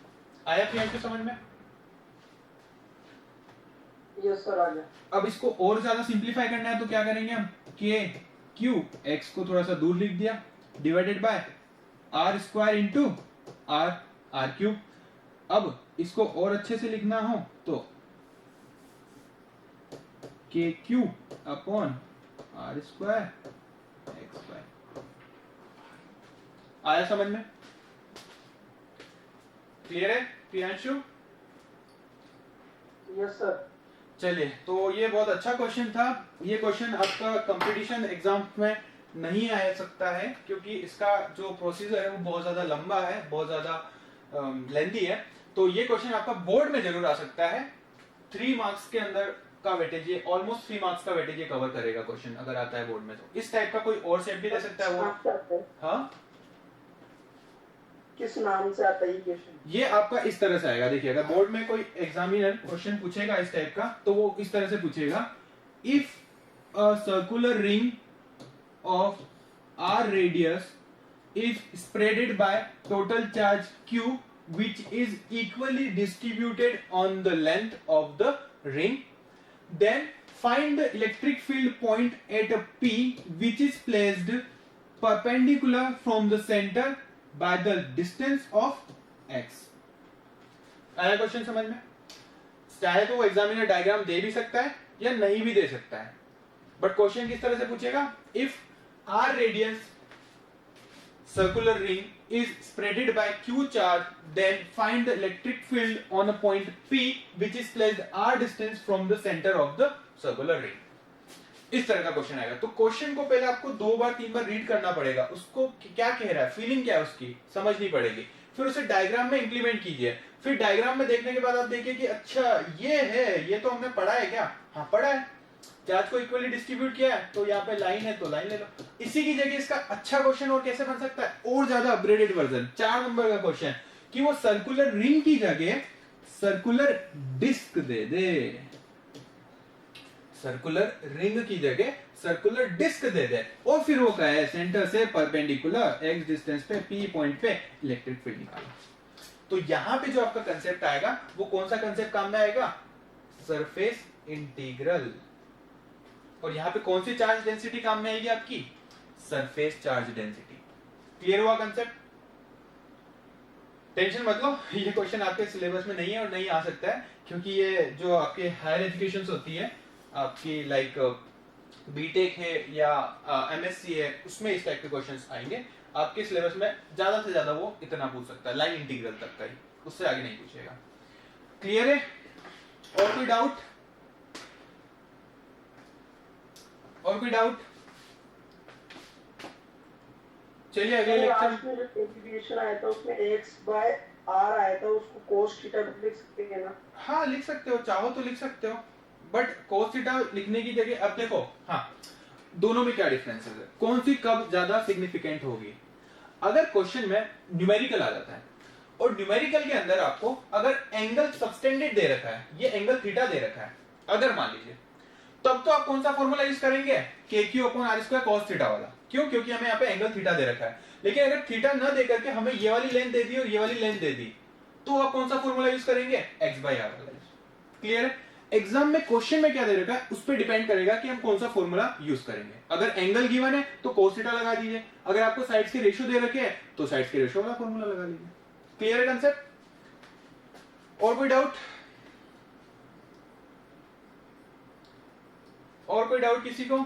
आया प्रियांशु समझ में? यस सर आ गया। अब इसको और ज्यादा सिंप्लीफाई करना है तो क्या करेंगे हम, के क्यू एक्स को थोड़ा सा दूर लिख दिया divided by R square into R R cube. अब इसको और अच्छे से लिखना हो तो K Q upon R square x square. आया समझ में? क्लियर है प्रियांशु? Yes sir. चलिए, तो ये बहुत अच्छा क्वेश्चन था। ये क्वेश्चन आपका कंपटीशन एग्जाम में नहीं आ सकता है क्योंकि इसका जो प्रोसीजर है वो बहुत ज्यादा लंबा है, बहुत ज्यादा लेंथी है। तो ये क्वेश्चन आपका बोर्ड में जरूर आ सकता है। 3 मार्क्स के अंदर का वेटेज, ये ऑलमोस्ट 3 मार्क्स का वेटेज ये कवर करेगा क्वेश्चन अगर आता है बोर्ड में। तो इस टाइप का कोई और सेट भी दे सकता है वो। हाँ, किस नाम से आता है ये क्वेश्चन? ये आपका इस तरह से आएगा। देखिए, अगर बोर्ड में कोई एग्जामिनर क्वेश्चन पूछेगा इस टाइप का तो वो इस तरह से पूछेगा, if a circular ring of r radius is spreaded by total charge q which is equally distributed on the length of the ring, then find the electric field point at a p which is placed perpendicular from the center by the distance of x। आया question समझ में? चाहे तो वो examiner diagram दे भी सकता है या नहीं भी दे सकता है, बट क्वेश्चन किस तरह से पूछेगा, if r radius circular ring is spreaded by q charge, then find the electric field on a point p which is placed r distance from the center of the circular ring। इस तरह का question आएगा। तो question को पहले आपको 2 बार 3 बार read करना पड़ेगा, उसको क्या कह रहा है, फीलिंग क्या है उसकी समझनी पड़ेगी, फिर उसे डायग्राम में इंप्लीमेंट कीजिए। फिर डायग्राम में देखने के बाद आप देखिए कि अच्छा ये है, ये तो हमने पढ़ा है क्या, हाँ पढ़ा है, चार्ज को इक्वली डिस्ट्रीब्यूट किया है तो यहाँ पे लाइन है तो लाइन ले लो। इसी की जगह इसका अच्छा क्वेश्चन और कैसे बन सकता है, और ज्यादा अपग्रेडेड वर्जन 4 नंबर का क्वेश्चन, कि वो सर्कुलर रिंग की जगह सर्कुलर डिस्क दे दे, सर्कुलर रिंग की जगह सर्कुलर डिस्क दे दे, और फिर वो कहे सेंटर से परपेंडिकुलर x डिस्टेंस पे p पॉइंट पे इलेक्ट्रिक फील्ड निकालो। तो यहाँ पे जो आपका कंसेप्ट आएगा वो कौन सा कंसेप्ट काम में आएगा, सरफेस इंटीग्रल। और यहाँ पे कौन सी चार्ज डेंसिटी काम में आएगी आपकी, सरफेस चार्ज डेंसिटी। क्लियर हुआ कंसेप्ट? टेंशन मत लो, ये क्वेश्चन आपके सिलेबस में नहीं है और नहीं आ सकता है, क्योंकि ये जो आपके हायर एजुकेशन होती है आपकी, लाइक बीटेक है या एमएससी है, उसमें इस टाइप के क्वेश्चंस आएंगे। आपके सिलेबस में ज्यादा से ज्यादा वो इतना पूछ सकता है, लाइन इंटीग्रल तक का ही, उससे आगे नहीं पूछेगा। क्लियर है? और कोई डाउट? और कोई डाउट? चलिए अगले लेक्चर में जो डेरिवेशन आया था उसमें x/r आया था, उसको cos थीटा लिख सकते हैं ना? हाँ लिख सकते हो, चाहो तो लिख सकते हो, बट cos थीटा लिखने की जगह अब देखो, हाँ दोनों में क्या डिफरेंसेस है, कौन सी कब ज्यादा सिग्निफिकेंट होगी। अगर क्वेश्चन में न्यूमेरिकल आ जाता है और न्यूमेरिकल के अंदर आपको अगर एंगल सबटेंडेड दे रखा है, ये एंगल थीटा दे रखा है, अगर मान लीजिए, तब तो आप कौन सा फॉर्मूला यूज करेंगे, KQ/R² cos थीटा वाला। क्यों? क्योंकि हमें यहाँ पे एंगल थीटा दे रखा है। लेकिन अगर थीटा न दे करके हमें ये वाली लेंथ दे दी और ये वाली लेंथ दे दी, तो आप कौन सा फॉर्मूला यूज करेंगे, x/r वाला। क्लियर है? एग्जाम में क्वेश्चन में क्या दे रखा है उस पर डिपेंड करेगा कि हम कौन सा फॉर्मूला यूज करेंगे। अगर एंगल गिवन है तो cos थीटा लगा दीजिए, अगर आपको साइड्स के रेशियो दे रखे हैं तो साइड्स के रेशियो वाला फॉर्मूला लगा लीजिए। क्लियर है कंसेप्ट? और कोई डाउट? और कोई डाउट किसी को?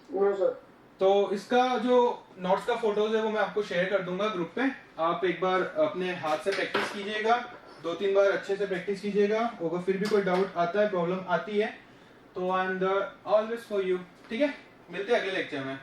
No sir. तो इसका जो नोट्स का फोटोज है वो मैं आपको शेयर कर दूंगा ग्रुप पे, आप एक बार अपने हाथ से प्रैक्टिस कीजिएगा, 2-3 बार अच्छे से प्रैक्टिस कीजिएगा। अगर फिर भी कोई डाउट आता है, प्रॉब्लम आती है, तो I am the always for you. ठीक है, मिलते हैं अगले लेक्चर में।